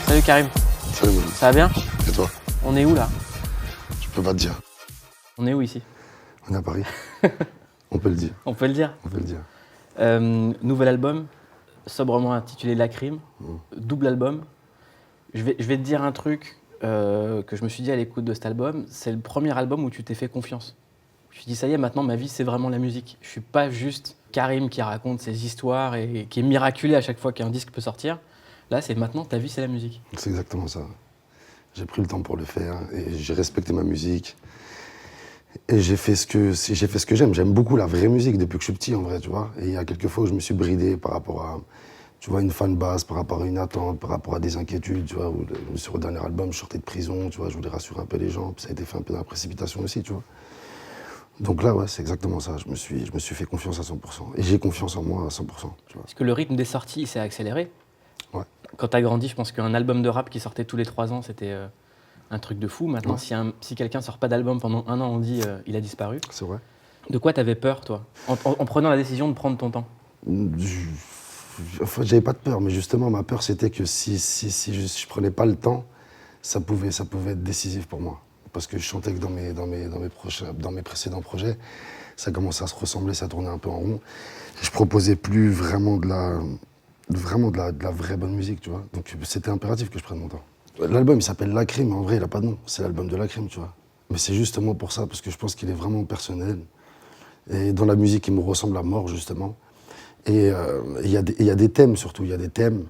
Salut Karim. Salut Manu. Ça va bien? Et toi? On est où là? Je peux pas te dire. On est où ici? On est à Paris. On peut le dire. On peut le dire. On peut le dire. Nouvel album, sobrement intitulé La Crime, double album. Je vais te dire un truc que je me suis dit à l'écoute de cet album, c'est le premier album où tu t'es fait confiance. Je me suis dit, ça y est, maintenant ma vie c'est vraiment la musique. Je suis pas juste Karim qui raconte ses histoires et qui est miraculé à chaque fois qu'un disque peut sortir. Là, c'est maintenant ta vie c'est la musique. C'est exactement ça. J'ai pris le temps pour le faire et j'ai respecté ma musique. Et j'ai fait ce que j'aime. J'aime beaucoup la vraie musique depuis que je suis petit, en vrai, tu vois. Et il y a quelques fois où je me suis bridé par rapport à, tu vois, une fanbase, par rapport à une attente, par rapport à des inquiétudes, tu vois. Sur le dernier album, je sortais de prison, tu vois, je voulais rassurer un peu les gens. Puis ça a été fait un peu dans la précipitation aussi, tu vois. Donc là, ouais, c'est exactement ça. Je me suis fait confiance à 100%. Et j'ai confiance en moi à 100%, tu vois. Parce que le rythme des sorties, il s'est accéléré. Ouais. Quand t'as grandi, je pense qu'un album de rap qui sortait tous les 3 ans, c'était un truc de fou. Maintenant, ouais. si quelqu'un sort pas d'album pendant 1 an, on dit il a disparu. C'est vrai. De quoi t'avais peur, toi, en prenant la décision de prendre ton temps? Enfin, j'avais pas de peur, mais justement, ma peur, c'était que si je prenais pas le temps, ça pouvait être décisif pour moi. Parce que je sentais que dans mes précédents projets, ça commençait à se ressembler, ça tournait un peu en rond. Et je proposais plus vraiment de la vraie bonne musique, tu vois. Donc c'était impératif que je prenne mon temps. L'album, il s'appelle La Crime, mais en vrai, il a pas de nom. C'est l'album de La Crime, tu vois. Mais c'est justement pour ça, parce que je pense qu'il est vraiment personnel. Et dans la musique, il me ressemble à mort, justement. Et il y a des thèmes, surtout. Il y a des thèmes.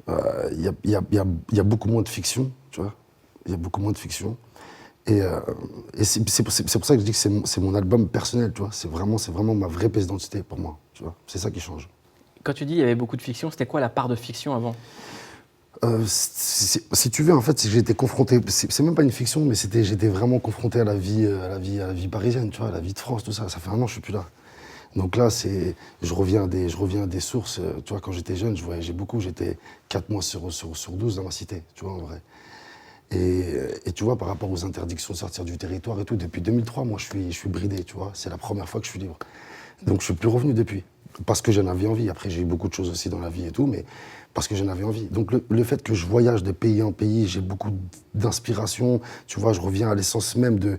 Il y a beaucoup moins de fiction, tu vois. Il y a beaucoup moins de fiction. Et c'est pour ça que je dis que c'est mon album personnel, tu vois. C'est vraiment ma vraie pièce d'identité pour moi, tu vois. C'est ça qui change. Quand tu dis il y avait beaucoup de fiction, c'était quoi la part de fiction avant? Si tu veux, en fait, c'est que j'étais confronté. C'est même pas une fiction, mais j'étais vraiment confronté à la vie parisienne, tu vois, à la vie de France, tout ça. Ça fait 1 an que je suis plus là. Donc là, je reviens à des sources. Tu vois, quand j'étais jeune, je voyageais beaucoup. J'étais 4 mois sur 12 dans ma cité, tu vois, en vrai. Et tu vois, par rapport aux interdictions de sortir du territoire et tout, depuis 2003, moi, je suis bridé, tu vois. C'est la première fois que je suis libre. Donc je suis plus revenu depuis. Parce que j'en avais envie. Après, j'ai eu beaucoup de choses aussi dans la vie et tout, mais parce que j'en avais envie. Donc le fait que je voyage de pays en pays, j'ai beaucoup d'inspiration. Tu vois, je reviens à l'essence même de...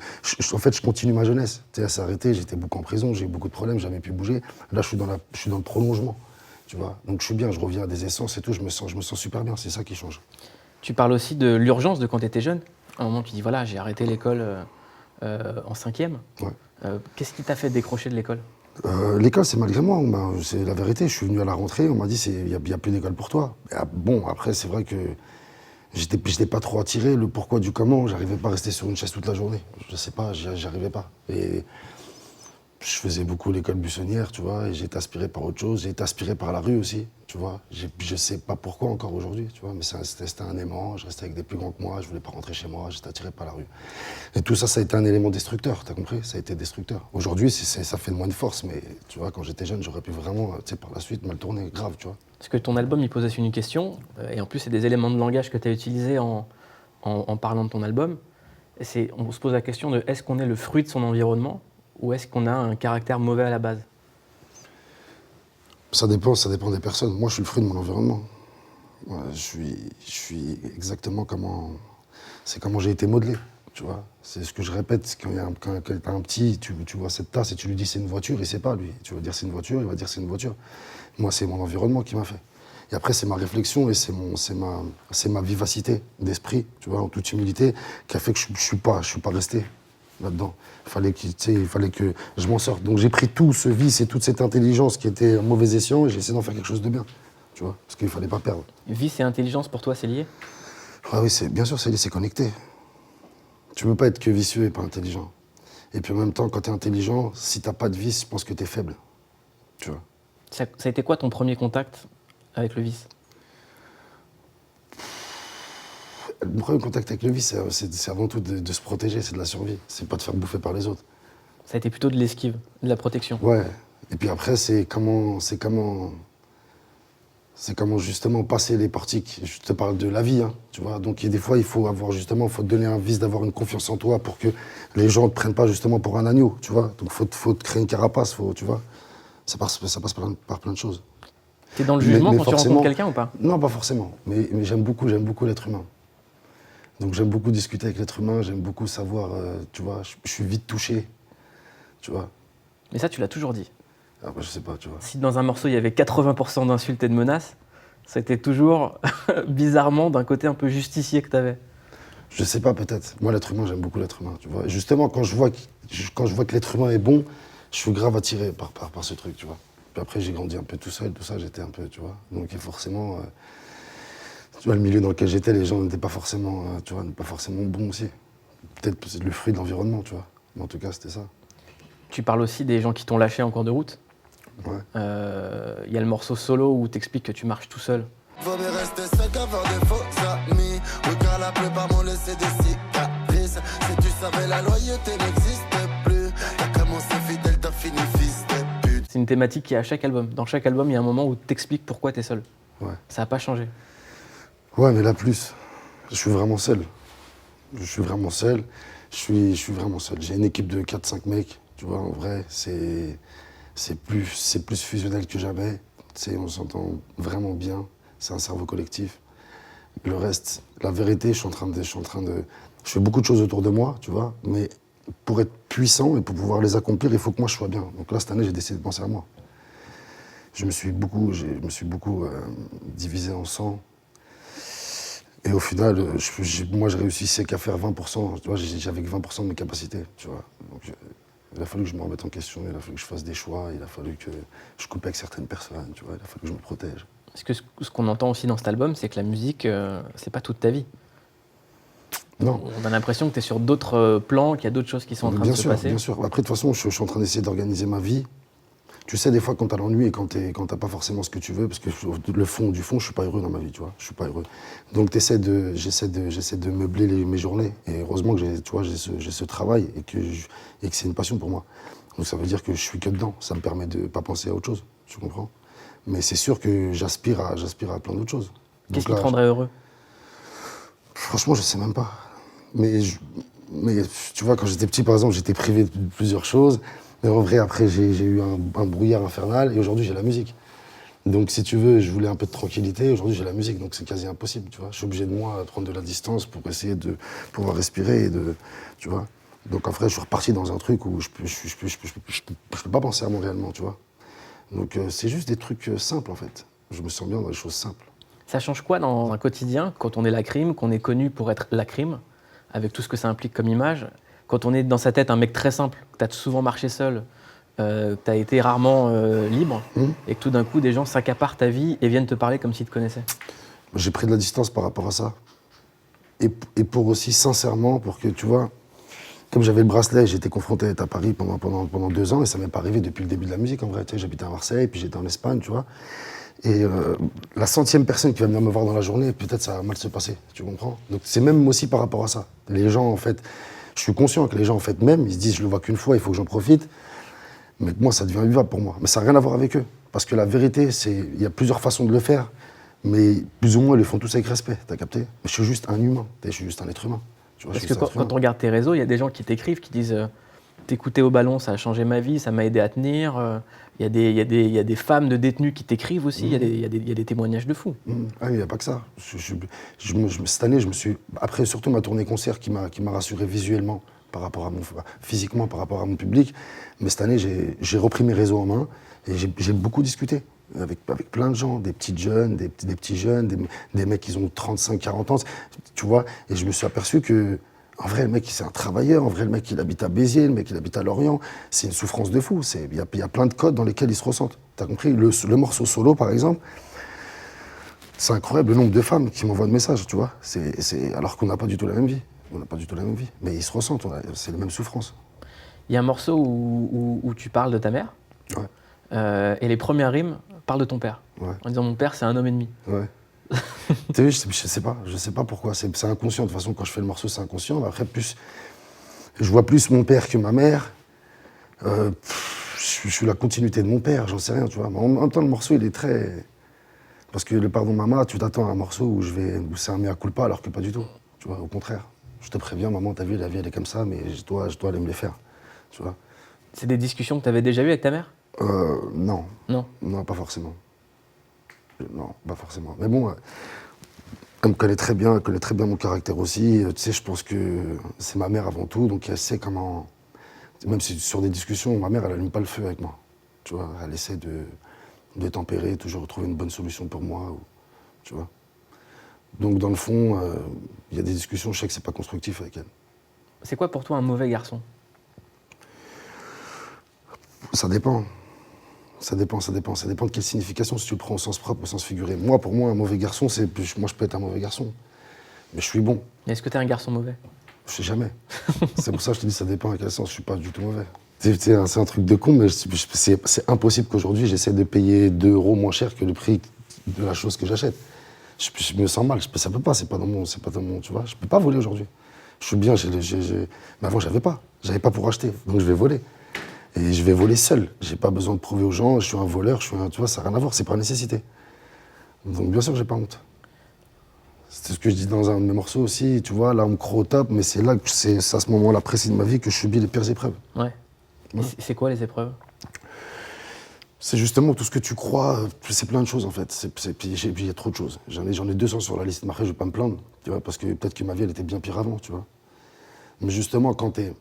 En fait, je continue ma jeunesse. Tu sais, ça s'est arrêté, j'étais beaucoup en prison, j'ai eu beaucoup de problèmes, j'ai jamais pu bouger. Là, je suis dans le prolongement, tu vois. Donc je suis bien, je reviens à des essences et tout, je me sens super bien, c'est ça qui change. Tu parles aussi de l'urgence de quand tu étais jeune. À un moment, tu dis voilà, j'ai arrêté l'école en 5e. Ouais. Qu'est-ce qui t'a fait décrocher de l'école? L'école, c'est malgré moi. C'est la vérité. Je suis venu à la rentrée, on m'a dit il y a plus d'école pour toi. Bon, après, c'est vrai que j'étais pas trop attiré. Le pourquoi du comment, j'arrivais pas à rester sur une chaise toute la journée. Je sais pas, j'y arrivais pas. Et je faisais beaucoup l'école buissonnière, tu vois, et j'ai été aspiré par autre chose. J'ai été aspiré par la rue aussi, tu vois. Je sais pas pourquoi encore aujourd'hui, tu vois, mais c'était un aimant. Je restais avec des plus grands que moi, je voulais pas rentrer chez moi, j'étais attiré par la rue. Et tout ça, ça a été un élément destructeur, t'as compris? Ça a été destructeur. Aujourd'hui, ça fait de moi une force, mais tu vois, quand j'étais jeune, j'aurais pu vraiment, tu sais, par la suite, mal tourner, grave, tu vois. Parce que ton album, il pose aussi une question, et en plus, c'est des éléments de langage que tu as utilisés en en parlant de ton album, on se pose la question de est-ce qu'on est le fruit de son environnement ou est-ce qu'on a un caractère mauvais à la base? Ça dépend des personnes. Moi, je suis le fruit de mon environnement. Voilà, je suis exactement comment j'ai été modelé, tu vois. C'est ce que je répète, quand t'as un petit, tu vois cette tasse et tu lui dis c'est une voiture, il sait pas, lui. Tu vas dire c'est une voiture, il va dire c'est une voiture. Moi, c'est mon environnement qui m'a fait. Et après, c'est ma réflexion et c'est ma vivacité d'esprit, tu vois, en toute humilité, qui a fait que je suis pas resté là-dedans. Il fallait que je m'en sorte. Donc j'ai pris tout ce vice et toute cette intelligence qui était un mauvais escient et j'ai essayé d'en faire quelque chose de bien, tu vois, parce qu'il fallait pas perdre. Vice et intelligence, pour toi, c'est lié? Ah oui, bien sûr, c'est connecté. Tu peux pas être que vicieux et pas intelligent. Et puis en même temps, quand tu es intelligent, si t'as pas de vice, je pense que tu es faible, tu vois. Ça a été quoi ton premier contact avec le vice? Le premier contact avec le vice, c'est avant tout de se protéger, c'est de la survie. C'est pas de faire bouffer par les autres. Ça a été plutôt de l'esquive, de la protection. Ouais. Et puis après, c'est comment justement passer les portiques. Je te parle de la vie, hein, tu vois. Donc des fois, il faut te donner un vice, d'avoir une confiance en toi pour que les gens ne te prennent pas justement pour un agneau, tu vois. Donc faut te créer une carapace, tu vois. Ça passe par plein de choses. T'es dans le jugement quand tu rencontres quelqu'un ou pas? Non, pas forcément. Mais j'aime beaucoup l'être humain. Donc j'aime beaucoup discuter avec l'être humain, j'aime beaucoup savoir, tu vois, je suis vite touché, tu vois. Mais ça, tu l'as toujours dit. Ah bah, je sais pas, tu vois. Si dans un morceau, il y avait 80% d'insultes et de menaces, c'était toujours bizarrement d'un côté un peu justicier que t'avais. Je sais pas, peut-être. Moi, l'être humain, j'aime beaucoup l'être humain, tu vois. Et justement, quand je vois que l'être humain est bon, je suis grave attiré par ce truc, tu vois. Puis après, j'ai grandi un peu tout seul, tout ça, j'étais un peu, tu vois. Donc forcément, tu vois, le milieu dans lequel j'étais, les gens n'étaient pas forcément, tu vois, pas forcément bons aussi. Peut-être que c'est le fruit de l'environnement, tu vois. Mais en tout cas, c'était ça. Tu parles aussi des gens qui t'ont lâché en cours de route. Ouais. Y a le morceau solo où t'expliques que tu marches tout seul. Vaut mieux rester seul qu'avoir des faux amis. Oui, car la plupart m'ont laissé des cicatrices. Si tu savais, la loyauté n'existe plus. T'as commencé fidèle, t'as fini fils de pute. C'est une thématique qui est à chaque album. Dans chaque album, il y a un moment où t'expliques pourquoi t'es seul. Ouais. Ça n'a pas changé. Ouais, mais là, plus. Je suis vraiment seul. Je suis vraiment seul. J'ai une équipe de 4-5 mecs, tu vois, en vrai, c'est plus fusionnel que jamais. On s'entend vraiment bien. C'est un cerveau collectif. Le reste, la vérité, je fais beaucoup de choses autour de moi, tu vois, mais pour être puissant et pour pouvoir les accomplir, il faut que moi je sois bien. Donc là, cette année, j'ai décidé de penser à moi. Je me suis beaucoup divisé en 100. Et au final, moi, je réussissais qu'à faire 20%. Tu vois, j'avais que 20% de mes capacités, tu vois. Donc, il a fallu que je me remette en question, il a fallu que je fasse des choix, il a fallu que je coupe avec certaines personnes, tu vois, il a fallu que je me protège. Parce que ce qu'on entend aussi dans cet album, c'est que la musique, c'est pas toute ta vie. Non. On a l'impression que tu es sur d'autres plans, qu'il y a d'autres choses qui sont en train de se passer. Bien sûr. Après, de toute façon, je suis en train d'essayer d'organiser ma vie. Tu sais, des fois, quand t'as l'ennui et quand t'as pas forcément ce que tu veux, parce que du fond, je suis pas heureux dans ma vie, tu vois. Je suis pas heureux. Donc, j'essaie de meubler mes journées. Et heureusement que j'ai ce travail et que c'est une passion pour moi. Donc, ça veut dire que je suis que dedans. Ça me permet de pas penser à autre chose, tu comprends? Mais c'est sûr que j'aspire à plein d'autres choses. Qu'est-ce qui te rendrait heureux? Franchement, je sais même pas. Mais tu vois, quand j'étais petit, par exemple, j'étais privé de plusieurs choses. Mais en vrai, après, j'ai eu un brouillard infernal et aujourd'hui, j'ai la musique. Donc, si tu veux, je voulais un peu de tranquillité. Aujourd'hui, j'ai la musique, donc c'est quasi impossible, tu vois. Je suis obligé de moi prendre de la distance pour essayer de pouvoir respirer et tu vois. Donc, en vrai, je suis reparti dans un truc où je peux pas penser à moi réellement, tu vois. Donc, c'est juste des trucs simples, en fait. Je me sens bien dans les choses simples. Ça change quoi dans un quotidien quand on est la crime, qu'on est connu pour être la crime, avec tout ce que ça implique comme image? Quand on est dans sa tête un mec très simple, que tu as souvent marché seul, que tu as été rarement libre, et que tout d'un coup, des gens s'accaparent ta vie et viennent te parler comme s'ils te connaissaient. J'ai pris de la distance par rapport à ça. Et pour aussi, sincèrement, pour que, tu vois, comme j'avais le bracelet, j'étais confronté à Paris pendant 2 ans, et ça m'est pas arrivé depuis le début de la musique, en vrai. Tu sais, j'habitais à Marseille, puis j'étais en Espagne, tu vois. Et la 100e personne qui va venir me voir dans la journée, peut-être ça va mal se passer, tu comprends? Donc c'est même aussi par rapport à ça. Les gens, en fait, je suis conscient que les gens, en fait, même, ils se disent, je le vois qu'une fois, il faut que j'en profite. Mais moi, ça devient vivable pour moi. Mais ça n'a rien à voir avec eux. Parce que la vérité, il y a plusieurs façons de le faire. Mais plus ou moins, ils le font tous avec respect, t'as capté? Mais je suis juste un humain, je suis juste un être humain. Tu vois, Parce je que suis juste un être quand on humain. regarde tes réseaux, il y a des gens qui t'écrivent, qui disent t'écouter au ballon, ça a changé ma vie, ça m'a aidé à tenir. Il y a des femmes de détenus qui t'écrivent aussi, il y a des témoignages de fous. Ah, il n'y a pas que ça. Cette année, je me suis. Après, surtout ma tournée concert qui m'a rassuré visuellement, physiquement par rapport à mon public. Mais cette année, j'ai repris mes réseaux en main et j'ai beaucoup discuté avec plein de gens, des petites jeunes, des petits jeunes, des mecs qui ont 35, 40 ans, tu vois. Et je me suis aperçu que, en vrai, le mec, c'est un travailleur. En vrai, le mec, il habite à Béziers, le mec, il habite à Lorient. C'est une souffrance de fou. Il y a plein de codes dans lesquels ils se ressentent. T'as compris? Le morceau solo, par exemple, c'est incroyable le nombre de femmes qui m'envoient des messages, tu vois. Alors qu'on n'a pas du tout la même vie. On n'a pas du tout la même vie. Mais ils se ressentent, c'est les mêmes souffrances. Il y a un morceau où tu parles de ta mère, Ouais. et les premières rimes parlent de ton père. Ouais. En disant mon père, c'est un homme ennemi. Ouais. Tu sais, je sais pas pourquoi. C'est inconscient. De toute façon, quand je fais le morceau, c'est inconscient. Après, je vois plus mon père que ma mère. Je suis la continuité de mon père, j'en sais rien, tu vois. Mais en même temps, le morceau, il est très. Parce que le pardon maman, tu t'attends à un morceau où c'est un mea culpa, alors que pas du tout. Tu vois, au contraire. Je te préviens, maman, t'as vu, la vie, elle est comme ça, mais je dois aller me les faire. Tu vois. C'est des discussions que tu avais déjà eues avec ta mère? Non. Non. Non, pas forcément. Non, pas forcément. Mais bon, elle connaît très bien mon caractère aussi. Tu sais, je pense que c'est ma mère avant tout, donc elle sait comment. Même si sur des discussions, ma mère, elle allume pas le feu avec moi. Tu vois, elle essaie de tempérer, toujours trouver une bonne solution pour moi. Tu vois. Donc, dans le fond, il y a des discussions, je sais que c'est pas constructif avec elle. C'est quoi pour toi un mauvais garçon? Ça dépend. Ça dépend de quelle signification, si tu le prends au sens propre ou au sens figuré. Moi, pour moi, un mauvais garçon, moi, je peux être un mauvais garçon. Mais je suis bon. Est-ce que tu es un garçon mauvais? Je sais jamais. C'est pour ça que je te dis, ça dépend à quel sens. Je suis pas du tout mauvais. C'est un truc de con, mais c'est impossible qu'aujourd'hui, j'essaie de payer 2 € moins cher que le prix de la chose que j'achète. Je me sens mal. Ça peut pas, c'est pas dans mon, tu vois. Je peux pas voler aujourd'hui. Je suis bien, mais avant, j'avais pas. J'avais pas pour acheter, donc je vais voler. Et je vais voler seul. J'ai pas besoin de prouver aux gens, je suis un voleur, tu vois, ça n'a rien à voir, c'est par nécessité. Donc bien sûr, j'ai pas honte. C'est ce que je dis dans un de mes morceaux aussi, tu vois, là on me croit au top, mais c'est là que c'est à ce moment-là précis de ma vie que je subis les pires épreuves. Ouais. Ouais. C'est quoi les épreuves? C'est justement tout ce que tu crois, c'est plein de choses en fait. Puis il y a trop de choses. J'en ai 200 sur la liste, mais après je vais pas me plaindre, tu vois, parce que peut-être que ma vie elle était bien pire avant, tu vois. Mais justement, quand t'es.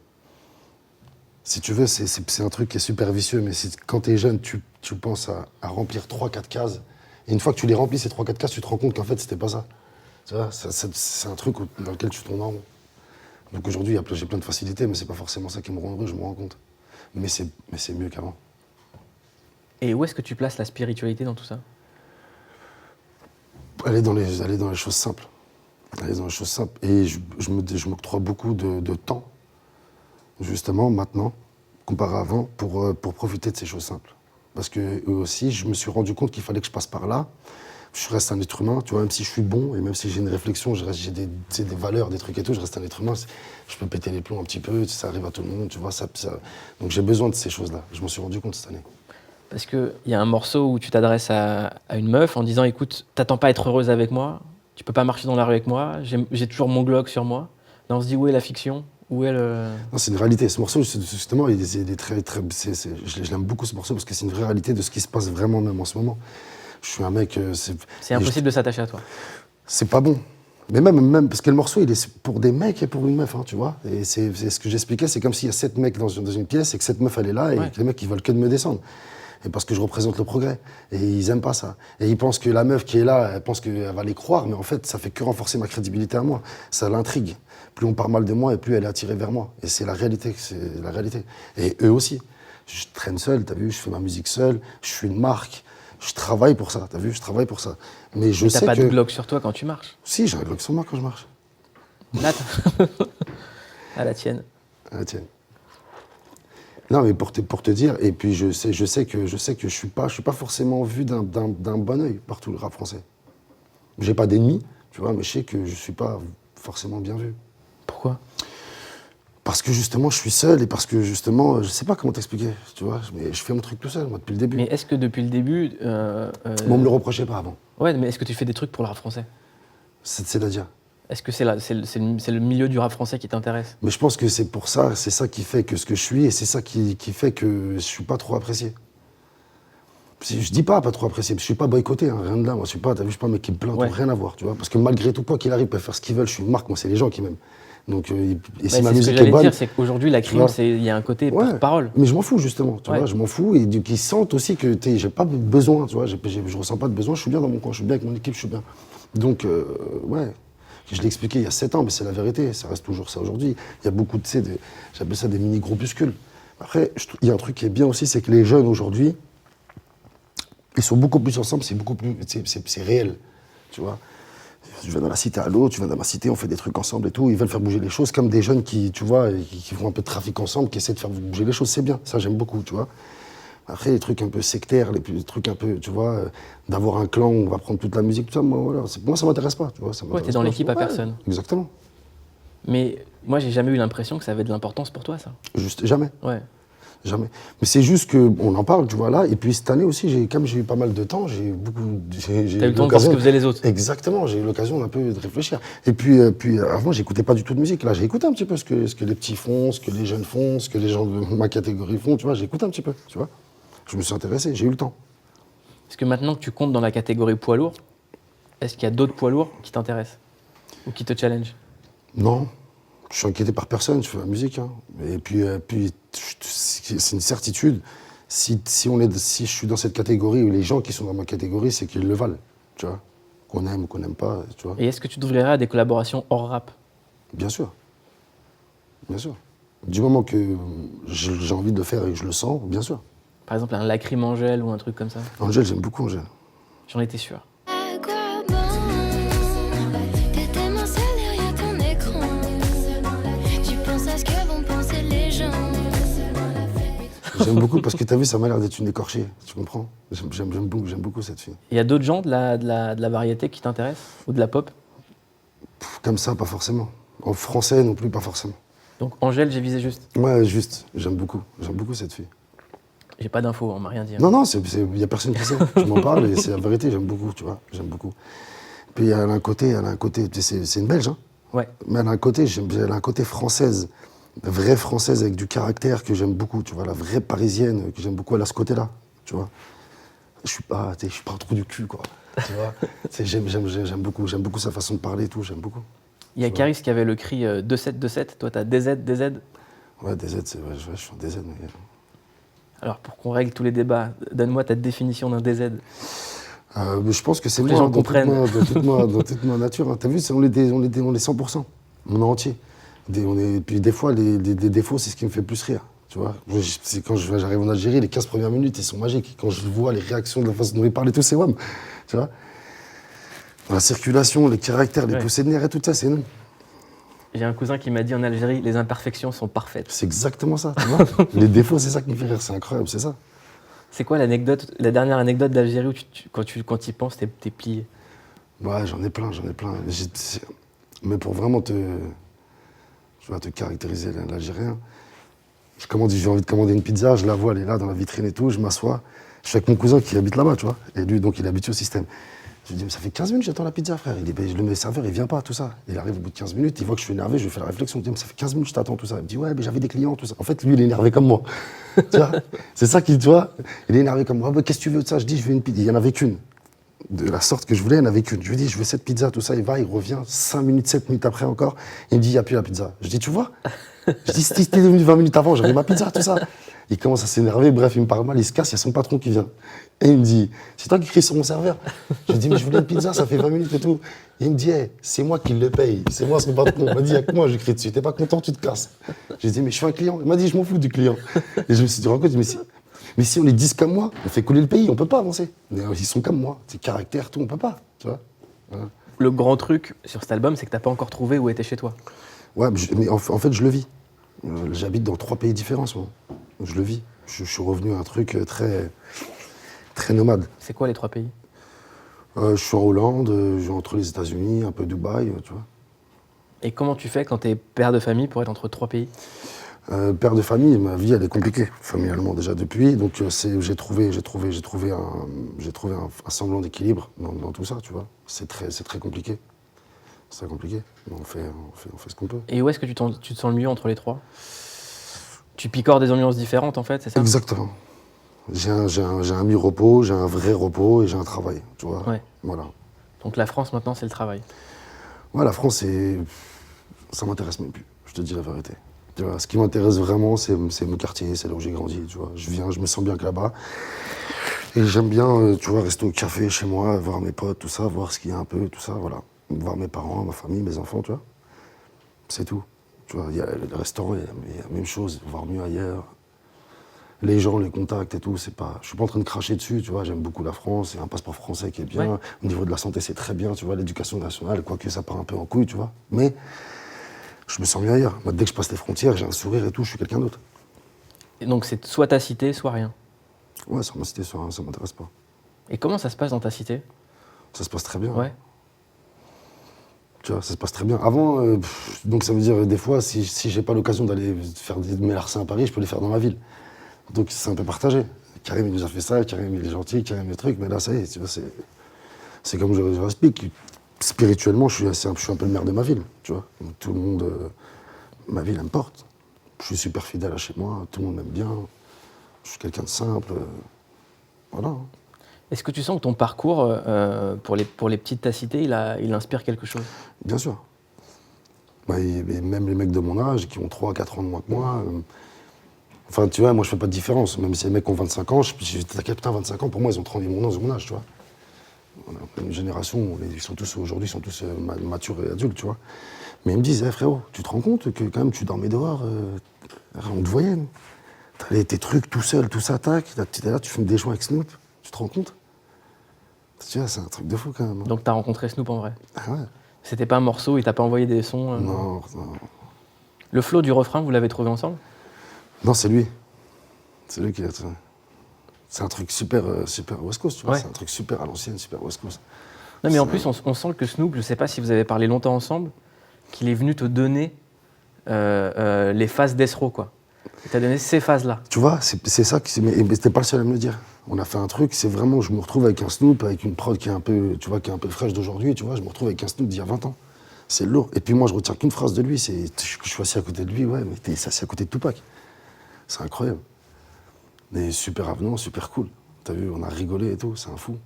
Si tu veux, c'est un truc qui est super vicieux, mais quand tu es jeune, tu penses à remplir 3-4 cases. Et une fois que tu les remplis, ces 3-4 cases, tu te rends compte qu'en fait, c'était pas ça. Tu vois, c'est un truc dans lequel tu tournes en rond. Donc aujourd'hui, j'ai plein de facilités, mais c'est pas forcément ça qui me rend heureux, je me rends compte. Mais c'est mieux qu'avant. Et où est-ce que tu places la spiritualité dans tout ça? Aller dans les choses simples. Aller dans les choses simples. Et je m'octroie beaucoup de temps, justement, maintenant, comparé à avant, pour profiter de ces choses simples. Parce que eux aussi, je me suis rendu compte qu'il fallait que je passe par là. Je reste un être humain, tu vois, même si je suis bon, et même si j'ai une réflexion, j'ai des valeurs, des trucs et tout, je reste un être humain. Je peux péter les plombs un petit peu, ça arrive à tout le monde, tu vois. Donc j'ai besoin de ces choses-là. Je m'en suis rendu compte cette année. Parce qu'il y a un morceau où tu t'adresses à une meuf en disant « Écoute, t'attends pas à être heureuse avec moi, tu peux pas marcher dans la rue avec moi, j'ai toujours mon Glock sur moi. » Là, on se dit « Où est la fiction? Où est le… » Non, c'est une réalité. Ce morceau, justement, il est très, très, je l'aime beaucoup ce morceau parce que c'est une vraie réalité de ce qui se passe vraiment même en ce moment. Je suis un mec… C'est impossible de s'attacher à toi. C'est pas bon. Mais même, parce que le morceau, il est pour des mecs et pour une meuf, hein, tu vois. Et c'est ce que j'expliquais, c'est comme s'il y a 7 mecs dans une pièce et que cette meuf, elle est là et que les mecs, ils veulent que de me descendre. Et parce que je représente le progrès. Et ils aiment pas ça. Et ils pensent que la meuf qui est là, elle pense qu'elle va les croire, mais en fait, ça fait que renforcer ma crédibilité à moi. Ça l'intrigue. Plus on parle mal de moi et plus elle est attirée vers moi. Et c'est la réalité, Et eux aussi. Je traîne seul, t'as vu, je fais ma musique seul, je suis une marque. Je travaille pour ça, t'as vu, je travaille pour ça. Mais je sais que… t'as pas de Glock sur toi quand tu marches? Si, j'ai un Glock sur moi quand je marche. Là, à la tienne. À la tienne. Non, mais pour te dire, et puis je sais que je suis pas forcément vu d'un bon œil par tout le rap français. J'ai pas d'ennemis, tu vois, mais je sais que je suis pas forcément bien vu. Pourquoi? Parce que justement, je suis seul et parce que justement, je sais pas comment t'expliquer, tu vois, mais je fais mon truc tout seul, moi, depuis le début. Mais est-ce que depuis le début… Mais on me le reprochait pas avant. Ouais, mais est-ce que tu fais des trucs pour le rap français? C'est-à-dire. Est-ce que c'est le milieu du rap français qui t'intéresse? Mais je pense que c'est pour ça, c'est ça qui fait que ce que je suis, et c'est ça qui fait que je suis pas trop apprécié. Je dis pas trop apprécié, je suis pas boycotté, hein, rien de là. Moi, je suis pas, t'as vu, je suis pas un mec qui me plaint, Ouais. rien à voir, tu vois. Parce que malgré tout, quoi qu'il arrive, ils peuvent faire ce qu'ils veulent, je suis une marque, moi, c'est les gens qui m'aiment. Donc, et si C'est ma ce que musique est j'allais bonne. dire, c'est qu'aujourd'hui, la crime, vois. il y a un côté Ouais, porte-parole. mais je m'en fous, justement, tu Ouais. vois, je m'en fous, et qu'ils sentent aussi que j'ai pas besoin, tu vois, je ressens pas de besoin, je suis bien dans mon coin, je suis bien avec mon équipe, je suis bien. Donc, ouais. Je l'ai expliqué il y a 7 ans, mais c'est la vérité, ça reste toujours ça aujourd'hui. Il y a beaucoup de, j'appelle ça des mini-groupuscules. Après, il y a un truc qui est bien aussi, c'est que les jeunes aujourd'hui, ils sont beaucoup plus ensemble, c'est beaucoup plus, c'est réel, tu vois. Je vais dans la cité à l'autre, tu vas dans ma cité, on fait des trucs ensemble et tout. Ils veulent faire bouger les choses, comme des jeunes qui, tu vois, qui font un peu de trafic ensemble, qui essaient de faire bouger les choses, c'est bien, ça j'aime beaucoup, tu vois. Après, les trucs un peu sectaires, les trucs un peu, tu vois, d'avoir un clan où on va prendre toute la musique, tout ça, moi, voilà, moi ça m'intéresse pas, tu vois. Ouais, t'es dans l'équipe à personne. Exactement. Mais moi, j'ai jamais eu l'impression que ça avait de l'importance pour toi, ça. Juste, jamais, Ouais. jamais. Mais c'est juste qu'on en parle, tu vois, là, et puis cette année aussi, comme j'ai eu pas mal de temps, j'ai beaucoup... T'as eu le temps de voir ce que faisaient les autres. Exactement, j'ai eu l'occasion d'un peu de réfléchir. Et puis avant, j'écoutais pas du tout de musique. Là, j'ai écouté un petit peu ce que les petits font, ce que les jeunes font, ce que les gens de ma catégorie font, tu vois, j'ai écouté un petit peu, tu vois. Je me suis intéressé, j'ai eu le temps. Est-ce que maintenant que tu comptes dans la catégorie poids lourd, est-ce qu'il y a d'autres poids lourds qui t'intéressent ou qui te challenge? Non, je suis inquiété par personne, je fais la musique. Hein. Et puis c'est une certitude. Si je suis dans cette catégorie, ou les gens qui sont dans ma catégorie, c'est qu'ils le valent, tu vois. Qu'on aime ou qu'on n'aime pas, tu vois. Et est-ce que tu t'ouvrirais à des collaborations hors rap? Bien sûr. Bien sûr. Du moment que j'ai envie de le faire et que je le sens, bien sûr. Par exemple, un Lacrim Angèle ou un truc comme ça? Angèle, j'aime beaucoup Angèle. J'en étais sûr. À quoi bon? T'es tellement seul derrière ton écran. Tu penses à ce que vont penser les gens. J'aime beaucoup parce que t'as vu, ça m'a l'air d'être une écorchée, tu comprends? J'aime beaucoup cette fille. Il y a d'autres gens de la variété qui t'intéressent? Ou de la pop? Comme ça, pas forcément. En français non plus, pas forcément. Donc Angèle, j'ai visé juste. Ouais, juste, j'aime beaucoup cette fille. J'ai pas d'infos, on m'a rien dit. Non, il y a personne qui sait. Je m'en parle et c'est la vérité, j'aime beaucoup, tu vois, j'aime beaucoup. Puis elle a un côté, c'est une Belge, hein. Ouais. Mais elle a un côté française, vraie française avec du caractère que j'aime beaucoup, tu vois, la vraie parisienne que j'aime beaucoup, elle a ce côté-là, tu vois. Je suis pas un trou du cul, quoi, tu vois. J'aime beaucoup sa façon de parler et tout, j'aime beaucoup. Il y a Caris qui avait le cri 2727, toi t'as DZ. Ouais, DZ, je suis en DZ, mais... Alors pour qu'on règle tous les débats, donne-moi ta définition d'un DZ. Mais je pense que c'est Pour que les moi, gens comprennent. dans toute ma nature. Hein. T'as vu, on est 100%. On est entier. Puis des fois, les défauts, c'est ce qui me fait plus rire. Tu vois, c'est quand j'arrive en Algérie, les 15 premières minutes, ils sont magiques. Quand je vois les réactions de la façon dont ils parlent et tout, c'est wham. Tu vois, la circulation, les caractères, les poussées de nerfs et tout ça, c'est nous. J'ai un cousin qui m'a dit en Algérie, les imperfections sont parfaites. C'est exactement ça. Tu vois les défauts, c'est ça qui me fait rire. C'est incroyable, c'est ça. C'est quoi l'anecdote, la dernière anecdote d'Algérie où quand tu y penses, t'es plié? Ouais, j'en ai plein. Mais pour vraiment te caractériser l'Algérien, j'ai envie de commander une pizza, je la vois, elle est là dans la vitrine et tout, je m'assois. Je suis avec mon cousin qui habite là-bas, tu vois. Et lui, donc, il est habitué au système. Je lui dis, mais ça fait 15 minutes, j'attends la pizza, frère. Il dit, ben, le serveur, il vient pas, tout ça. Il arrive au bout de 15 minutes, il voit que je suis énervé, je lui fais la réflexion. Je lui dis, mais ça fait 15 minutes, je t'attends, tout ça. Il me dit, ouais, mais j'avais des clients, tout ça. En fait, lui, il est énervé comme moi. Tu vois, c'est ça qu'il, tu vois, il est énervé comme moi. Ah, ben, qu'est-ce que tu veux de ça? Je dis, je veux une pizza. Il y en avait qu'une. De la sorte que je voulais, il n'y en avait qu'une. Je lui dis, je veux cette pizza, tout ça. Il va, il revient 5 minutes, 7 minutes après encore. Il me dit, il n'y a plus la pizza. Je dis, tu vois? Je dis, si t'es venu 20 minutes avant, j'avais ma pizza, tout ça. Il commence à s'énerver, bref, il me parle mal, il se casse, il y a son patron qui vient. Et il me dit, c'est toi qui cries sur mon serveur? Je lui dis, mais je voulais une pizza, ça fait 20 minutes et tout. Et il me dit, hey, c'est moi qui le paye, c'est moi son patron. Il m'a dit, il y a que moi, je crie dessus, t'es pas content, tu te casses. Je lui ai dit, mais je suis un client. Il m'a dit, je m'en fous du client. Et je me suis dit, rendu compte, mais si on est 10 comme moi, on fait couler le pays, on peut pas avancer. Mais ils sont comme moi, c'est caractère, tout, on peut pas, tu vois. Voilà. Le grand truc sur cet album, c'est que t'as pas encore trouvé où était chez toi. Ouais, mais en fait, je le vis. J'habite dans 3 pays différents en ce moment. Je le vis. Je suis revenu à un truc très, très nomade. C'est quoi les 3 pays? Je suis en Hollande, je suis entre les États-Unis, un peu Dubaï, tu vois. Et comment tu fais quand t'es père de famille pour être entre 3 pays? Père de famille, ma vie elle est compliquée familialement déjà depuis, donc j'ai trouvé un semblant d'équilibre dans tout ça, tu vois. C'est très compliqué. C'est très compliqué. Mais on fait ce qu'on peut. Et où est-ce que tu te sens le mieux entre les trois? Tu picores des ambiances différentes en fait, c'est ça? Exactement. J'ai un mi-repos, j'ai un vrai repos et j'ai un travail, tu vois. Ouais. Voilà. Donc la France maintenant c'est le travail. Ouais, la France, ça m'intéresse même plus, je te dis la vérité. Tu vois, ce qui m'intéresse vraiment, c'est mon quartier, c'est là où j'ai grandi, tu vois. Je me sens bien que là-bas. Et j'aime bien, tu vois, rester au café chez moi, voir mes potes, tout ça, voir ce qu'il y a un peu, tout ça, voilà. Voir mes parents, ma famille, mes enfants, tu vois. C'est tout. Tu vois, il y a le restaurant, il y a la même chose, voir mieux ailleurs. Les gens, les contacts et tout, c'est pas... Je suis pas en train de cracher dessus, tu vois, j'aime beaucoup la France, il y a un passeport français qui est bien. Ouais. Au niveau de la santé, c'est très bien, tu vois, l'éducation nationale, quoique ça part un peu en couille, tu vois. Mais je me sens mieux ailleurs. Moi, dès que je passe les frontières, j'ai un sourire et tout, je suis quelqu'un d'autre. Et donc c'est soit ta cité, soit rien. Ouais, sur ma cité, ça m'intéresse pas. Et comment ça se passe dans ta cité? Ça se passe très bien. Ouais. Tu vois, ça se passe très bien. Avant, donc ça veut dire, des fois, si j'ai pas l'occasion d'aller faire mes larcins à Paris, je peux les faire dans ma ville. Donc c'est un peu partagé. Karim, il nous a fait ça, Karim, il est gentil, Karim, le truc, mais là, ça y est, tu vois, c'est comme je explique. Spirituellement, je suis un peu le maire de ma ville, tu vois. Donc, tout le monde, ma ville, elle me porte. Je suis super fidèle à chez moi, tout le monde m'aime bien. Je suis quelqu'un de simple. Voilà. Est-ce que tu sens que ton parcours, pour les petits de ta cité, il inspire quelque chose? Bien sûr. Bah, et même les mecs de mon âge, qui ont 3-4 ans de moins que moi, enfin, tu vois, moi, je fais pas de différence. Même si les mecs ont 25 ans, t'inquiète, putain, 25 ans, pour moi, ils ont 30 mon âge, tu vois. On a une génération, ils sont tous matures et adultes, tu vois. Mais ils me disent, frérot, tu te rends compte que quand même, tu dormais dehors, on te voyait, nous. T'as tes trucs tout seul, tout ça, tac, t'es là, tu fumes des joints avec Snoop, tu te rends compte? Tu vois, c'est un truc de fou, quand même. Donc t'as rencontré Snoop en vrai? Ah ouais. C'était pas un morceau, il t'a pas envoyé des sons? Non. Le flow du refrain, vous l'avez trouvé ensemble? Non, c'est lui. C'est lui qui a... C'est un truc super West Coast, tu vois. Ouais. C'est un truc super à l'ancienne, super West Coast. Non, mais en plus, on sent que Snoop, je sais pas si vous avez parlé longtemps ensemble, qu'il est venu te donner les phases d'Esro, quoi. Il t'a donné ces phases-là. Tu vois, c'est ça, mais c'était pas le seul à me le dire. On a fait un truc, c'est vraiment, je me retrouve avec un Snoop, avec une prod qui est un peu, tu vois, qui est un peu fraîche d'aujourd'hui, tu vois, je me retrouve avec un Snoop d'il y a 20 ans. C'est lourd. Et puis moi, je retiens qu'une phrase de lui, c'est je suis assis à côté de lui, ouais, mais t'es assis à côté de Tupac. C'est incroyable. Mais super avenant, super cool. T'as vu, on a rigolé et tout, c'est un fou.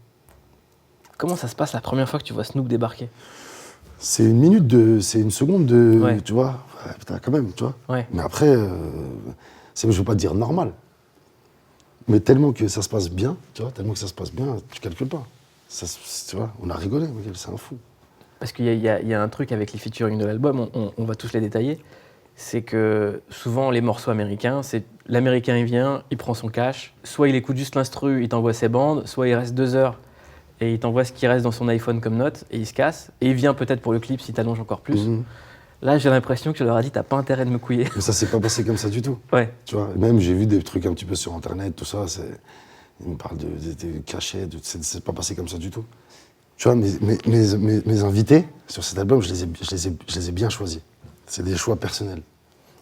Comment ça se passe la première fois que tu vois Snoop débarquer? C'est une seconde de, Ouais. tu vois, ouais, putain, quand même, tu vois. Ouais. Mais après, je veux pas dire normal. Mais tellement que ça se passe bien, tu vois, tellement que ça se passe bien, tu calcules pas. Tu vois, on a rigolé, c'est un fou. Parce qu'il y a un truc avec les featuring de l'album, on va tous les détailler, c'est que souvent les morceaux américains, c'est l'américain il vient, il prend son cash, soit il écoute juste l'instru, il t'envoie ses bandes, soit il reste 2 heures et il t'envoie ce qui reste dans son iPhone comme note et il se casse, et il vient peut-être pour le clip si t'allonges encore plus. Là j'ai l'impression que je leur ai dit t'as pas intérêt de me couiller. Mais ça s'est pas passé comme ça du tout. Ouais. Tu vois, même j'ai vu des trucs un petit peu sur internet, tout ça, ils me parlent de cachets, c'est pas passé comme ça du tout. Tu vois, mes invités sur cet album, je les ai bien choisis. C'est des choix personnels.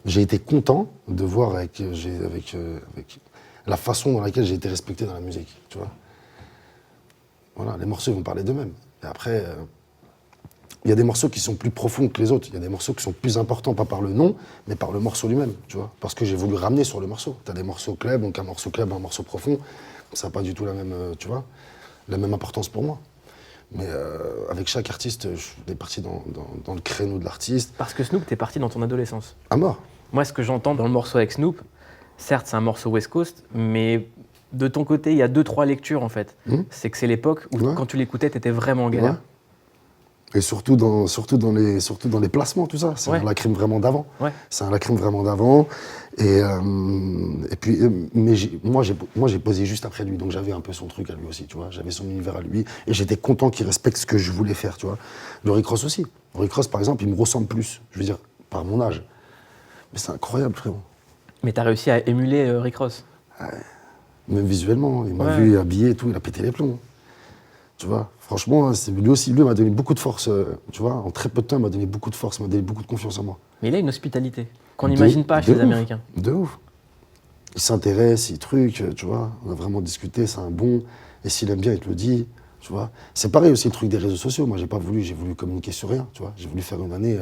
J'ai été content de voir avec la façon dans laquelle j'ai été respecté dans la musique, tu vois. Voilà, les morceaux vont parler d'eux-mêmes. Et après, il y a des morceaux qui sont plus profonds que les autres. Il y a des morceaux qui sont plus importants, pas par le nom, mais par le morceau lui-même, tu vois. Parce que j'ai voulu ramener sur le morceau. T'as des morceaux club, donc un morceau club, un morceau profond. Ça n'a pas du tout la même, tu vois, la même importance pour moi. Mais avec chaque artiste, je suis parti dans le créneau de l'artiste. Parce que Snoop, t'es parti dans ton adolescence. À mort. Moi, ce que j'entends dans le morceau avec Snoop, certes, c'est un morceau West Coast, mais de ton côté, il y a 2-3 lectures, en fait. C'est que c'est l'époque où, Ouais. quand tu l'écoutais, t'étais vraiment en galère. Ouais. Et surtout dans les placements, tout ça. C'est Ouais. un Lacrim vraiment d'avant. Ouais. C'est un Lacrim vraiment d'avant. Et puis, mais moi, j'ai posé juste après lui, donc j'avais un peu son truc à lui aussi, tu vois. J'avais son univers à lui, et j'étais content qu'il respecte ce que je voulais faire, tu vois. Le Rick Ross aussi. Le Rick Ross, par exemple, il me ressemble plus, je veux dire, par mon âge. Mais c'est incroyable, frérot. Mais t'as réussi à émuler Rick Ross. Même visuellement, il m'a Ouais. vu habillé et tout, il a pété les plombs. Tu vois, franchement, lui aussi, lui m'a donné beaucoup de force, tu vois, en très peu de temps, il m'a donné beaucoup de force, il m'a donné beaucoup de confiance en moi. Mais il a une hospitalité qu'on De- n'imagine pas chez de les ouf. Américains. De ouf. Il s'intéresse, il truc, tu vois, on a vraiment discuté, c'est un bon, et s'il aime bien, il te le dit, tu vois. C'est pareil aussi le truc des réseaux sociaux, moi j'ai voulu communiquer sur rien, tu vois, j'ai voulu faire une année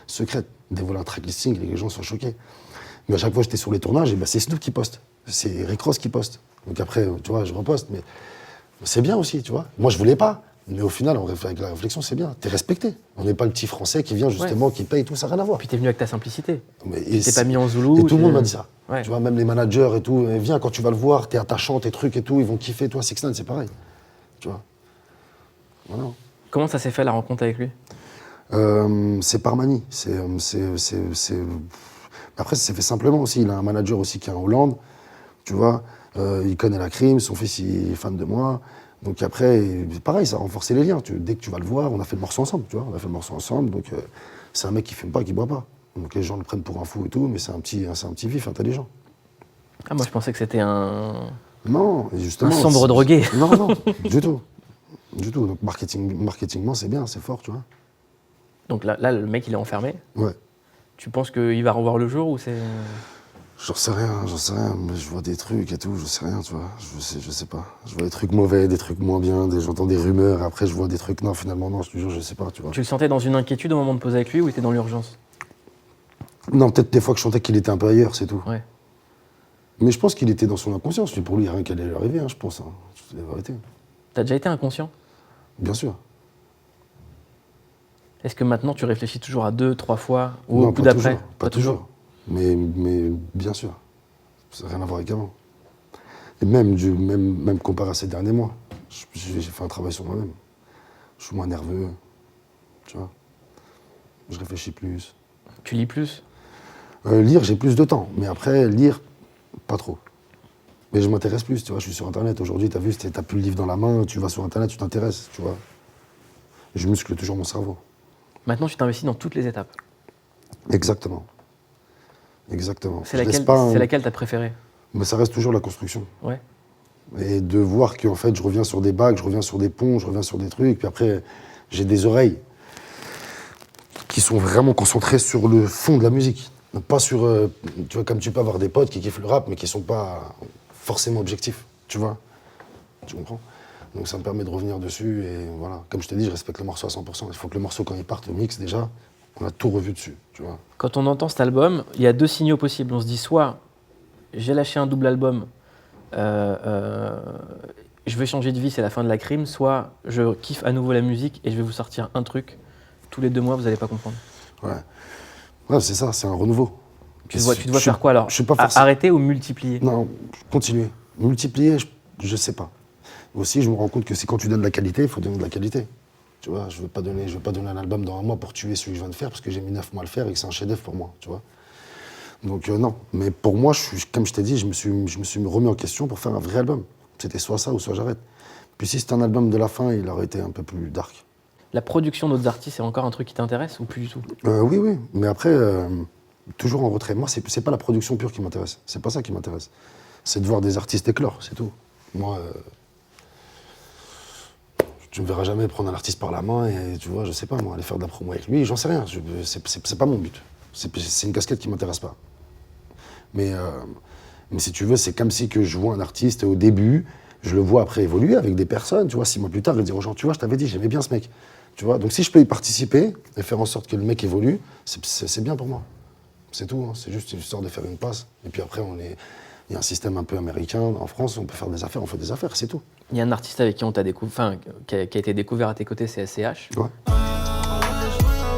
secrète, dévoiler un track listing et que les gens soient choqués. Mais à chaque fois que j'étais sur les tournages, et ben, c'est Snoop qui poste, c'est Rick Ross qui poste. Donc après, tu vois, je reposte, mais c'est bien aussi, tu vois. Moi je voulais pas, mais au final, avec la réflexion, c'est bien, t'es respecté. On n'est pas le petit Français qui vient justement, qui paye tout, ça n'a rien à voir. Puis t'es venu avec ta simplicité. Et T'es pas mis en zoulou. Et tout le monde m'a dit ça. Ouais. Tu vois, même les managers et tout, viens quand tu vas le voir, t'es attachant, tes trucs et tout, ils vont kiffer. Toi, 6ix9ine, c'est pareil. Tu vois. Voilà. Comment ça s'est fait la rencontre avec lui? C'est par manie. Après, ça s'est fait simplement aussi. Il a un manager aussi qui est en Hollande. Tu vois, il connaît la crime, son fils il est fan de moi. Donc après, pareil, ça a renforcé les liens. Dès que tu vas le voir, on a fait le morceau ensemble, tu vois. On a fait le morceau ensemble, donc c'est un mec qui fume pas, qui boit pas. Donc les gens le prennent pour un fou et tout, mais c'est un petit vif intelligent. Ah, moi je pensais que c'était un Non, et justement. sombre drogué. Non, non, du tout. Du tout. Donc marketingement, c'est bien, c'est fort, tu vois. Donc là, le mec il est enfermé. Ouais. Tu penses qu'il va revoir le jour ou c'est... J'en sais rien, mais je vois des trucs et tout, je sais rien, tu vois, je sais pas. Je vois des trucs mauvais, des trucs moins bien, j'entends des rumeurs, après je vois des trucs, non, finalement, non, je te jure, je sais pas, tu vois. Tu le sentais dans une inquiétude au moment de poser avec lui ou il était dans l'urgence? Non, peut-être des fois que je sentais qu'il était un peu ailleurs, c'est tout. Ouais. Mais je pense qu'il était dans son inconscience, pour lui, rien qu'elle allait lui arriver, hein, je pense, hein. C'est la vérité. T'as déjà été inconscient? Bien sûr. Est-ce que maintenant tu réfléchis toujours à 2, 3 fois ou Non, au coup pas d'après? toujours, pas toujours. Mais bien sûr, ça n'a rien à voir avec avant. Et même comparé à ces derniers mois, j'ai fait un travail sur moi-même. Je suis moins nerveux, tu vois. Je réfléchis plus. Tu lis plus? Lire, j'ai plus de temps. Mais après, lire, pas trop. Mais je m'intéresse plus, tu vois. Je suis sur Internet. Aujourd'hui, t'as vu, t'as plus le livre dans la main, tu vas sur Internet, tu t'intéresses, tu vois. Je muscle toujours mon cerveau. Maintenant tu t'investis dans toutes les étapes. Exactement. Exactement. C'est Je laisse laquelle pas c'est laquelle t'as préférée? Mais ça reste toujours la construction. Ouais. Et de voir qu'en fait, je reviens sur des bacs, je reviens sur des ponts, je reviens sur des trucs. Puis après, j'ai des oreilles qui sont vraiment concentrées sur le fond de la musique. Pas sur, tu vois, comme tu peux avoir des potes qui kiffent le rap, mais qui sont pas forcément objectifs, tu vois. Tu comprends? Donc ça me permet de revenir dessus et voilà. Comme je t'ai dit, je respecte le morceau à 100%. Il faut que le morceau, quand il parte au mix, déjà, on a tout revu dessus, tu vois. Quand on entend cet album, il y a 2 signaux possibles. On se dit soit j'ai lâché un double album, je vais changer de vie, c'est la fin de la crime, soit je kiffe à nouveau la musique et je vais vous sortir un truc. Tous les 2 mois, vous n'allez pas comprendre. Ouais. Ouais, c'est ça, c'est un renouveau. Tu te vois faire quoi alors? Je sais pas faire ça. Arrêter ou multiplier? Non, continuer. Multiplier, je sais pas. Aussi, je me rends compte que c'est quand tu donnes de la qualité, il faut donner de la qualité. Tu vois, je veux pas donner un album dans un mois pour tuer celui que je viens de faire, parce que j'ai mis 9 mois à le faire et que c'est un chef-d'œuvre pour moi, tu vois. Donc non. Mais pour moi, comme je t'ai dit, je me suis remis en question pour faire un vrai album. C'était soit ça ou soit j'arrête. Puis si c'était un album de la fin, il aurait été un peu plus dark. La production d'autres artistes, c'est encore un truc qui t'intéresse ou plus du tout? Oui. Mais après, toujours en retrait. Moi, c'est pas la production pure qui m'intéresse. C'est pas ça qui m'intéresse. C'est de voir des artistes éclore, c'est tout. Moi, tu me verras jamais prendre un artiste par la main et, tu vois, je sais pas, moi, aller faire de la promo avec lui, j'en sais rien. C'est pas mon but. C'est une casquette qui m'intéresse pas. Mais si tu veux, c'est comme si que je vois un artiste au début, je le vois après évoluer avec des personnes, tu vois, 6 mois plus tard, et dire aux gens, tu vois, je t'avais dit, j'aimais bien ce mec. Tu vois, donc si je peux y participer et faire en sorte que le mec évolue, c'est bien pour moi. C'est tout, hein. C'est juste une histoire de faire une passe. Et puis après, il y a un système un peu américain. En France, on peut faire des affaires, on fait des affaires, c'est tout. Il y a un artiste avec qui on t'a découvert, enfin, qui a été découvert à tes côtés, c'est SCH. Ouais.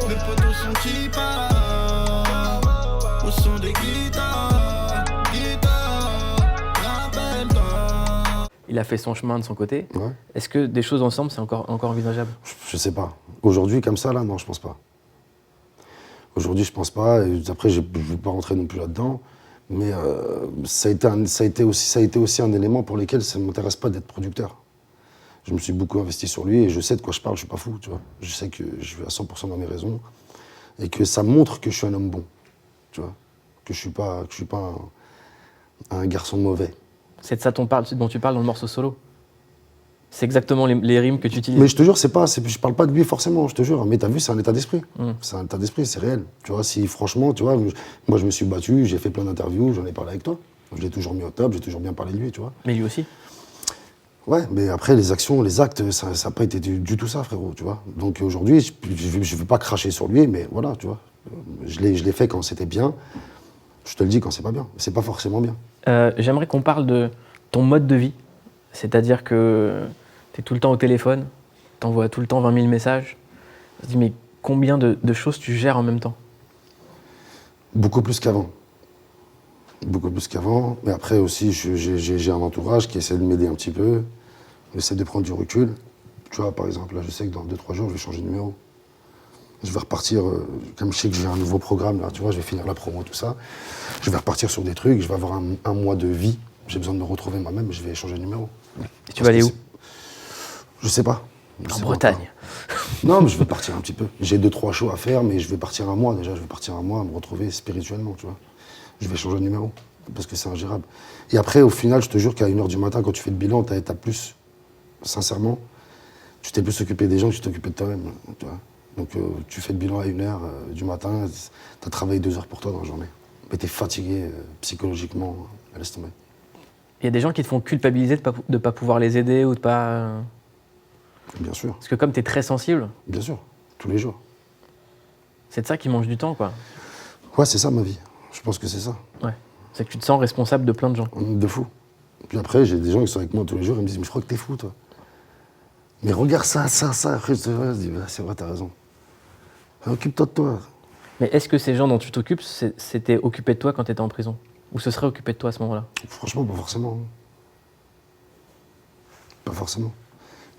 Mes potos sont qui parlent au son des guitares, rappelle-toi. Il a fait son chemin de son côté. Ouais. Est-ce que des choses ensemble, c'est encore envisageable? Je sais pas. Aujourd'hui, comme ça, là, non, je pense pas. Aujourd'hui, je pense pas. Et après, je vais pas rentrer non plus là-dedans. Mais ça a été aussi un élément pour lequel ça ne m'intéresse pas d'être producteur. Je me suis beaucoup investi sur lui et je sais de quoi je parle, je suis pas fou, tu vois. Je sais que je vais à 100% dans mes raisons et que ça montre que je suis un homme bon, tu vois. Que je suis pas un garçon mauvais. C'est de ça dont tu parles dans le morceau solo. C'est exactement les rimes que tu utilises. Mais je te jure, je parle pas de lui forcément, je te jure. Mais t'as vu, c'est un état d'esprit. Mm. C'est un état d'esprit, c'est réel. Tu vois, si franchement, tu vois, moi je me suis battu, j'ai fait plein d'interviews, j'en ai parlé avec toi. Je l'ai toujours mis au top, j'ai toujours bien parlé de lui, tu vois. Mais lui aussi. Ouais, mais après, les actions, les actes, ça n'a pas été du tout ça, frérot, tu vois. Donc aujourd'hui, je ne veux pas cracher sur lui, mais voilà, tu vois. Je l'ai fait quand c'était bien. Je te le dis quand c'est pas bien. C'est pas forcément bien. J'aimerais qu'on parle de ton mode de vie. C'est-à-dire que tu es tout le temps au téléphone, tu envoies tout le temps 20 000 messages. Je me dis, mais combien de choses tu gères en même temps? Beaucoup plus qu'avant. Beaucoup plus qu'avant. Mais après aussi, j'ai un entourage qui essaie de m'aider un petit peu. J'essaie de prendre du recul. Tu vois, par exemple, là, je sais que dans 2-3 jours, je vais changer de numéro. Je vais repartir, comme je sais que j'ai un nouveau programme, là, tu vois, je vais finir la promo, tout ça. Je vais repartir sur des trucs, je vais avoir un mois de vie. J'ai besoin de me retrouver moi-même, je vais changer de numéro. Et tu vas aller où? Je sais pas. Je En sais pas Bretagne. encore. Non, mais je vais partir un petit peu. J'ai 2-3 shows à faire, mais je vais partir un mois déjà. Je vais partir un mois à me retrouver spirituellement, tu vois. Je vais changer de numéro, parce que c'est ingérable. Et après, au final, je te jure qu'à 1h du matin, quand tu fais le bilan, t'as plus, sincèrement, tu t'es plus occupé des gens que tu t'es occupé de toi-même, tu vois. Donc tu fais le bilan à 1h du matin, t'as travaillé 2 heures pour toi dans la journée. Mais t'es fatigué psychologiquement, laisse tomber. Il y a des gens qui te font culpabiliser de ne pas pouvoir les aider ou de pas... Bien sûr, Parce que comme tu es très sensible, bien sûr, tous les jours. c'est de ça qui mange du temps, quoi. Ouais, c'est ça ma vie. Je pense que c'est ça. Ouais. C'est que tu te sens responsable de plein de gens. De fou. Puis après, j'ai des gens qui sont avec moi tous les jours, ils me disent, mais je crois que t'es fou, toi. Mais regarde ça. Après, je dis, c'est vrai, t'as raison. Occupe-toi de toi. Mais est-ce que ces gens dont tu t'occupes s'étaient occupés de toi quand tu étais en prison? Ou se seraient occupés de toi à ce moment-là? Franchement, pas forcément. Pas forcément.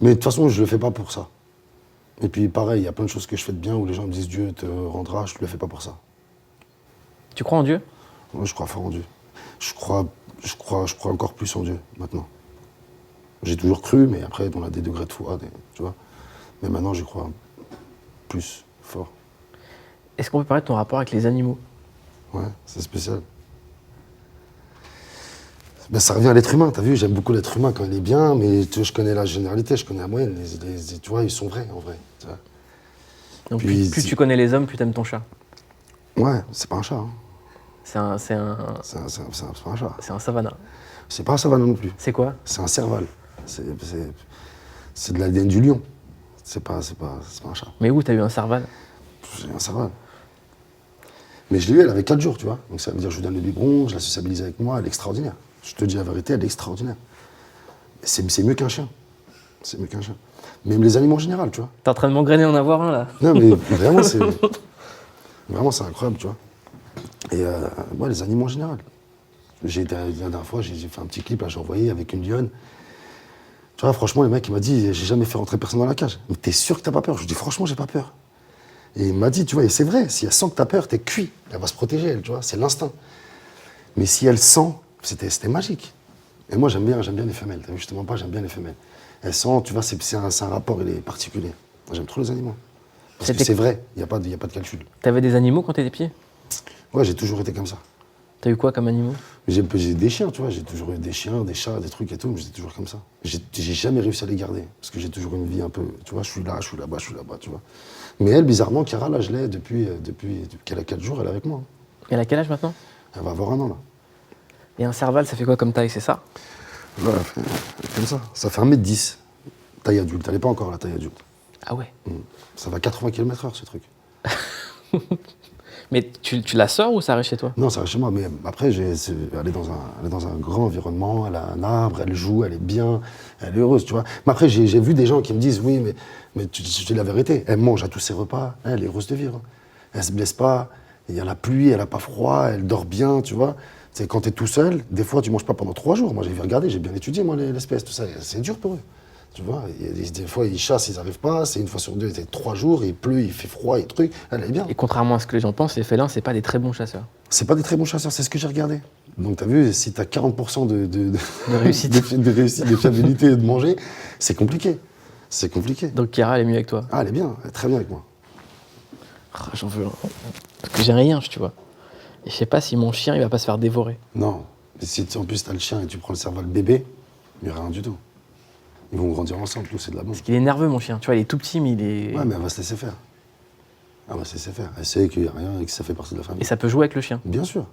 Mais de toute façon, je le fais pas pour ça. Et puis pareil, il y a plein de choses que je fais de bien où les gens me disent Dieu te rendra, je le fais pas pour ça. Tu crois en Dieu? Moi, je crois fort en Dieu. Je crois encore plus en Dieu maintenant. J'ai toujours cru, mais après, on a des degrés de foi, tu vois. Mais maintenant, j'y crois plus fort. Est-ce qu'on peut parler de ton rapport avec les animaux? Ouais, c'est spécial. Ben, ça revient à l'être humain, t'as vu, j'aime beaucoup l'être humain quand il est bien, mais tu vois, je connais la généralité, je connais la moyenne, tu vois, ils sont vrais, en vrai. Tu vois. Donc Puis, plus tu connais les hommes, plus t'aimes ton chat. Ouais, c'est pas un chat. Hein. C'est un C'est pas un chat. c'est un savana. C'est pas un savane non plus. C'est quoi? C'est un serval. C'est de l'ADN du lion. C'est pas un chat. Mais où t'as eu un serval? C'est un serval. Mais je l'ai eu, elle avait 4 jours, tu vois. Donc ça veut dire que je lui donne le biberon, je la sociabilise avec moi, elle est extraordinaire. Je te dis la vérité, elle est extraordinaire. C'est mieux qu'un chien. C'est mieux qu'un chien. Même les animaux en général, tu vois. T'es en train de m'engrainer en avoir un là? Non, mais vraiment, c'est incroyable, tu vois. Et moi, les animaux en général. La dernière fois, j'ai fait un petit clip, là, j'ai envoyé avec une lionne. Tu vois, franchement, le mec, il m'a dit, j'ai jamais fait rentrer personne dans la cage. Mais t'es sûr que t'as pas peur? Je lui dis, franchement, j'ai pas peur. Et il m'a dit, tu vois, et c'est vrai, si elle sent que t'as peur, t'es cuit. Elle va se protéger, elle, tu vois, c'est l'instinct. Mais si elle sent, c'était magique. Et moi, j'aime bien les femelles. T'as vu, justement pas, j'aime bien les femelles. Elles sentent, tu vois, c'est un rapport, il est particulier. J'aime trop les animaux. Parce que c'est vrai, il n'y a pas de calcul. T'avais des animaux quand t'étais petit? Ouais, j'ai toujours été comme ça. T'as eu quoi comme animaux? J'ai des chiens, tu vois, j'ai toujours eu des chiens, des chats, des trucs et tout, mais j'étais toujours comme ça. J'ai jamais réussi à les garder, parce que j'ai toujours une vie un peu, tu vois, je suis là, je suis là-bas, tu vois. Mais elle, bizarrement, Chiara, là, je l'ai depuis qu'elle a 4 jours, elle est avec moi. Elle a quel âge maintenant? Elle va avoir 1 an, là. Et un serval, ça fait quoi comme taille, c'est ça? Ouais, comme ça. Ça fait 1m10, taille adulte. Elle n'est pas encore la taille adulte. Ah ouais. Ça va 80 km/h, ce truc. Mais tu la sors ou ça reste chez toi? Non, ça reste chez moi, mais après, elle est dans un grand environnement, elle a un arbre, elle joue, elle est bien, elle est heureuse, tu vois. Mais après, j'ai vu des gens qui me disent, oui, mais tu dis la vérité, elle mange à tous ses repas, elle est heureuse de vivre. Elle se blesse pas, il y a la pluie, elle n'a pas froid, elle dort bien, tu vois. C'est quand tu es tout seul, des fois, tu manges pas pendant 3 jours. Moi, j'ai regardé, j'ai bien étudié, moi, l'espèce, tout ça. C'est dur pour eux. Tu vois, des fois, ils chassent, ils n'arrivent pas. C'est 1 fois sur 2, c'est 3 jours, il pleut, il fait froid, et truc. Elle est bien. Et contrairement à ce que les gens pensent, les félins, c'est pas des très bons chasseurs. C'est pas des très bons chasseurs, c'est ce que j'ai regardé. Donc, tu as vu, si tu as 40% de réussite. de réussite, de fiabilité et de manger, c'est compliqué. C'est compliqué. Donc Chiara, elle est mieux avec toi? Ah, elle est bien, elle est très bien avec moi. Ah, j'en veux un. Parce que j'ai rien, tu vois. Et je sais pas si mon chien, il va pas se faire dévorer. Non, mais si en plus tu as le chien et tu prends le serval bébé, il n'y aura rien du tout. Ils vont grandir ensemble, tout, c'est de la bombe. Parce qu'il est nerveux, mon chien. Tu vois, il est tout petit, mais il est. Ouais, mais elle va se laisser faire. Elle va se laisser faire. Elle sait qu'il n'y a rien et que ça fait partie de la famille. Et ça peut jouer avec le chien. Bien sûr.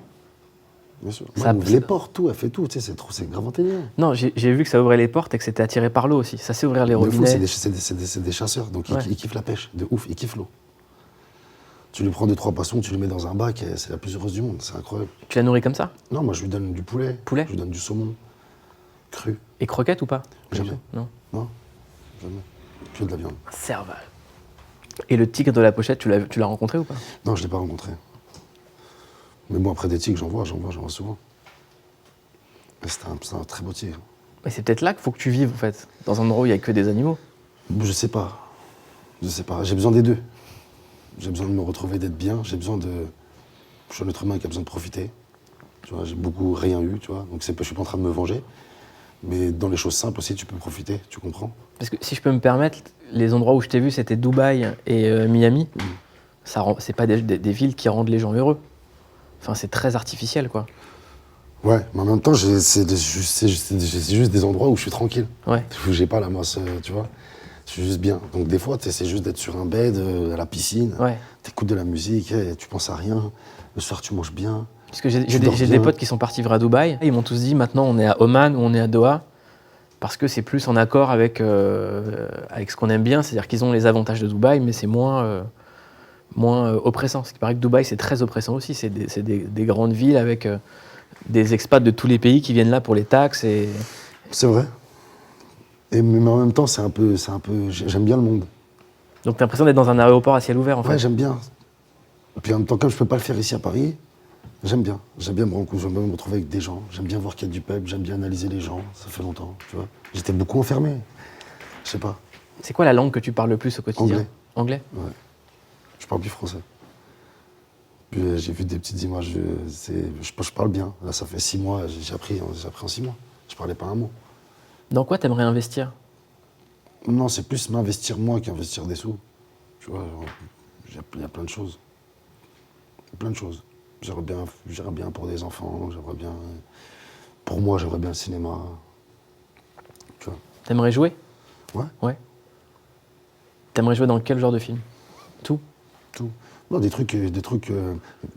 Bien sûr. Ça- Ça ouvre les portes, tout, elle fait tout. Tu sais, c'est grave intelligent. Non, j'ai vu que ça ouvrait les portes et que c'était attiré par l'eau aussi. Ça sait ouvrir les De fou, robinets. c'est des chasseurs, donc Ouais. ils kiffent la pêche, de ouf, ils kiffent l'eau. Tu lui prends 2-3 poissons, tu le mets dans un bac, et c'est la plus heureuse du monde, c'est incroyable. Tu la nourris comme ça? Non, moi je lui donne du poulet. Poulet? Je lui donne du saumon, cru. Et croquettes ou pas? Jamais. Non. Non, jamais. Que de la viande. Un serval. Et le tigre de la pochette, tu l'as rencontré ou pas? Non, je ne l'ai pas rencontré. Mais bon, après des tigres, j'en vois souvent. Mais c'est un très beau tigre. Mais c'est peut-être là qu'il faut que tu vives, en fait. Dans un endroit où il n'y a que des animaux. Je sais pas. J'ai besoin des deux. J'ai besoin de me retrouver, d'être bien. J'ai besoin de. Je suis un être humain qui a besoin de profiter. Tu vois, j'ai beaucoup rien eu, tu vois. Donc je suis pas en train de me venger. Mais dans les choses simples aussi, tu peux profiter, tu comprends? Parce que si je peux me permettre, les endroits où je t'ai vu, c'était Dubaï et Miami. C'est pas des villes qui rendent les gens heureux. Enfin, c'est très artificiel, quoi. Ouais, mais en même temps, c'est juste des endroits où je suis tranquille. Ouais. Où j'ai pas la masse, tu vois. Je suis juste bien. Donc des fois, tu essaies juste d'être sur un bed, à la piscine. Ouais. T'écoutes de la musique, tu penses à rien. Le soir, tu manges bien. Parce que j'ai Tu dors des bien. potes qui sont partis vivre à Dubaï. Ils m'ont tous dit maintenant on est à Oman ou on est à Doha parce que c'est plus en accord avec ce qu'on aime bien. C'est-à-dire qu'ils ont les avantages de Dubaï, mais c'est moins oppressant. Parce qu'il paraît que Dubaï c'est très oppressant aussi. C'est des grandes villes avec des expats de tous les pays qui viennent là pour les taxes. Et C'est vrai. Mais en même temps, j'aime bien le monde. donc t'as l'impression d'être dans un aéroport à ciel ouvert en Ouais, fait. j'aime bien. Et puis en même temps, comme je peux pas le faire ici à Paris, j'aime bien. J'aime bien me rencontrer, j'aime bien me retrouver avec des gens. J'aime bien voir qu'il y a du peuple, j'aime bien analyser les gens. Ça fait longtemps, tu vois. J'étais beaucoup enfermé. Je sais pas. C'est quoi la langue que tu parles le plus au quotidien? Anglais. Anglais. Ouais. Je parle plus français. Puis j'ai vu des petites images. Je parle bien. Là, ça fait 6 mois. J'ai appris en 6 mois. Je parlais pas un mot. Dans quoi t'aimerais investir? Non, c'est plus m'investir moi qu'investir des sous. Tu vois, il y a plein de choses. Plein de choses. J'aimerais bien pour des enfants, j'aimerais bien. Pour moi, j'aimerais bien le cinéma. Tu vois. T'aimerais jouer? Ouais, Ouais. T'aimerais jouer dans quel genre de film? Tout? tout. Non, des trucs. Tu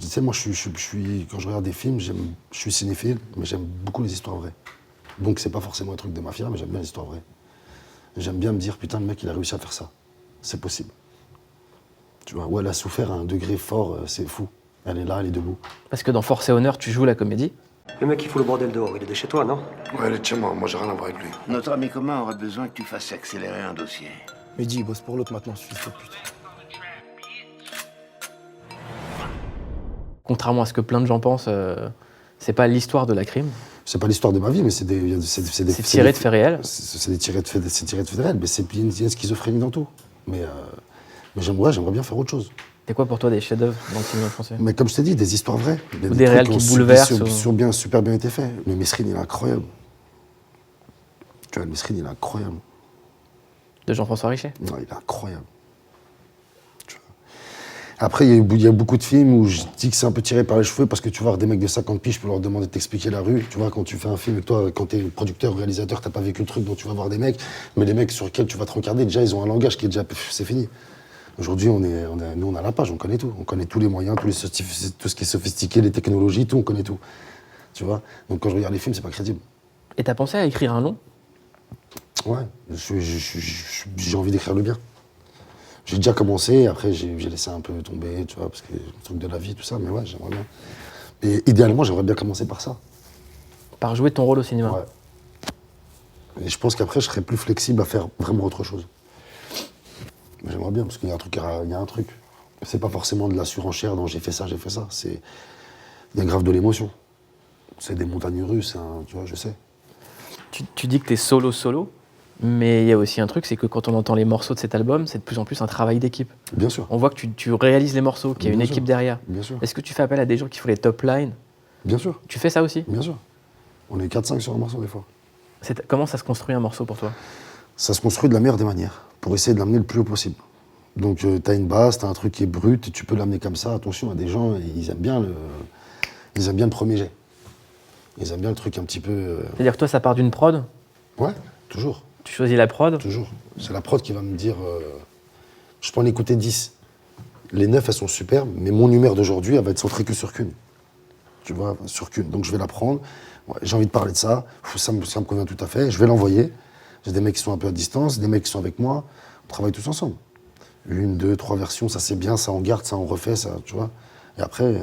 sais, moi, quand je regarde des films, je suis cinéphile, mais j'aime beaucoup les histoires vraies. Donc, c'est pas forcément un truc de mafia, mais j'aime bien les histoires vraies. J'aime bien me dire, putain, le mec, il a réussi à faire ça. C'est possible. Tu vois, ou elle a souffert à un degré fort, c'est fou. Elle est là, elle est debout. Parce que dans Force et Honneur, tu joues la comédie. Le mec qui fout le bordel dehors, il est de chez toi, non? Ouais, elle est de chez moi, moi j'ai rien à voir avec lui. Notre ami commun aurait besoin que tu fasses accélérer un dossier. Mais dis, il bosse pour l'autre maintenant, ce fils de pute. Contrairement à ce que plein de gens pensent, c'est pas l'histoire de la crime. C'est pas l'histoire de ma vie, mais c'est des. C'est tiré de faits réels. C'est tiré de faits réels, mais il y a une schizophrénie dans tout. Mais j'aimerais bien faire autre chose. C'est quoi pour toi des chefs-d'œuvre dans le cinéma français? Mais comme je t'ai dit, des histoires vraies. Ou des réels qui bouleversent, Super bien été faits. Le Mesrine, il est incroyable. Tu vois, le Mesrine, il est incroyable. De Jean-François Richet? Non, il est incroyable. Tu vois. Après, il y a beaucoup de films où je dis que c'est un peu tiré par les cheveux parce que tu vois, des mecs de 50 piges, je peux leur demander de t'expliquer la rue. Tu vois, quand tu fais un film, toi, quand t'es producteur ou réalisateur, t'as pas vécu le truc, donc tu vas voir des mecs. Mais les mecs sur lesquels tu vas te regarder, déjà, ils ont un langage qui est déjà. C'est fini. Aujourd'hui, nous, on a la page, on connaît tout. On connaît tous les moyens, tout ce qui est sophistiqué, les technologies, tout, on connaît tout. Tu vois. Donc quand je regarde les films, c'est pas crédible. Et t'as pensé à écrire un long? Ouais, j'ai envie d'écrire le bien. J'ai déjà commencé, après j'ai laissé un peu tomber, tu vois, parce que le truc de la vie, tout ça, mais ouais, j'aimerais bien. Et idéalement, j'aimerais bien commencer par ça. Par jouer ton rôle au cinéma? Ouais. Et je pense qu'après, je serais plus flexible à faire vraiment autre chose. Mais j'aimerais bien, parce qu'il y a un truc. C'est pas forcément de la surenchère, non, j'ai fait ça. Il y a grave de l'émotion. C'est des montagnes russes, tu vois, je sais. Tu dis que t'es solo, mais il y a aussi un truc, c'est que quand on entend les morceaux de cet album, c'est de plus en plus un travail d'équipe. Bien sûr. On voit que tu réalises les morceaux, qu'il y a une Bien équipe sûr. derrière. Bien sûr. Est-ce que tu fais appel à des gens qui font les top lines? Bien sûr. Tu fais ça aussi? Bien sûr. On est 4-5 sur un morceau des fois. Comment ça se construit un morceau pour toi? Ça se construit de la meilleure des manières, pour essayer de l'amener le plus haut possible. Donc t'as une base, t'as un truc qui est brut, et tu peux l'amener comme ça. Attention, à des gens, ils aiment bien le premier jet. Ils aiment bien le truc un petit peu... C'est-à-dire que toi, ça part d'une prod? Ouais, toujours. Tu choisis la prod. Toujours. C'est la prod qui va me dire, je peux en écouter 10. Les 9, elles sont superbes, mais mon humeur d'aujourd'hui, elle va être centrée que sur qu'une. Tu vois, sur qu'une. Donc je vais la prendre. Ouais, j'ai envie de parler de ça. Ça me convient tout à fait. Je vais l'envoyer. J'ai des mecs qui sont un peu à distance, des mecs qui sont avec moi. On travaille tous ensemble. 1, 2, 3 versions, ça c'est bien, ça on garde, ça on refait, ça, tu vois. Et après,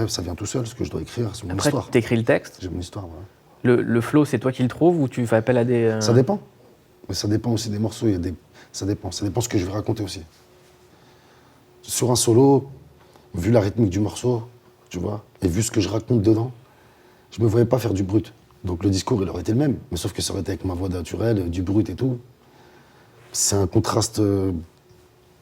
ça vient tout seul, ce que je dois écrire, c'est mon Après, histoire. tu écris le texte. J'ai mon histoire, voilà. Le flow, c'est toi qui le trouves ou tu fais appel à des. Ça dépend. Mais ça dépend aussi des morceaux. Ça dépend. Ça dépend ce que je vais raconter aussi. Sur un solo, vu la rythmique du morceau, tu vois, et vu ce que je raconte dedans, je me voyais pas faire du brut. Donc le discours, il aurait été le même. Mais sauf que ça aurait été avec ma voix naturelle, du brut et tout. C'est un contraste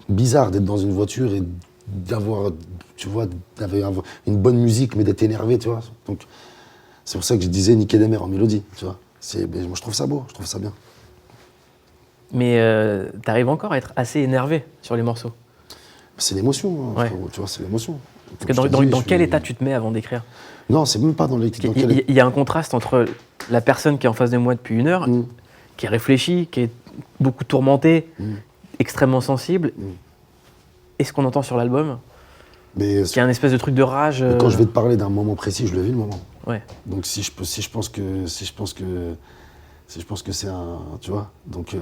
bizarre d'être dans une voiture et d'avoir, tu vois, d'avoir une bonne musique, mais d'être énervé, tu vois. Donc c'est pour ça que je disais niquer des mères en mélodie, tu vois. Moi, je trouve ça beau, je trouve ça bien. Mais t'arrives encore à être assez énervé sur les morceaux. C'est l'émotion, hein, Ouais. frérot, tu vois, c'est l'émotion. Parce que dans quel état tu te mets avant d'écrire? Non, c'est même pas dans les... dans quel- Il y a un contraste entre la personne qui est en face de moi depuis 1 heure, Mm. qui est réfléchie, qui est beaucoup tourmentée, Mm. extrêmement sensible, Mm. et ce qu'on entend sur l'album, Mais qui est un espèce de truc de rage. quand je vais te parler d'un moment précis, je le vis le moment. Ouais. Donc si je pense que c'est un, tu vois, donc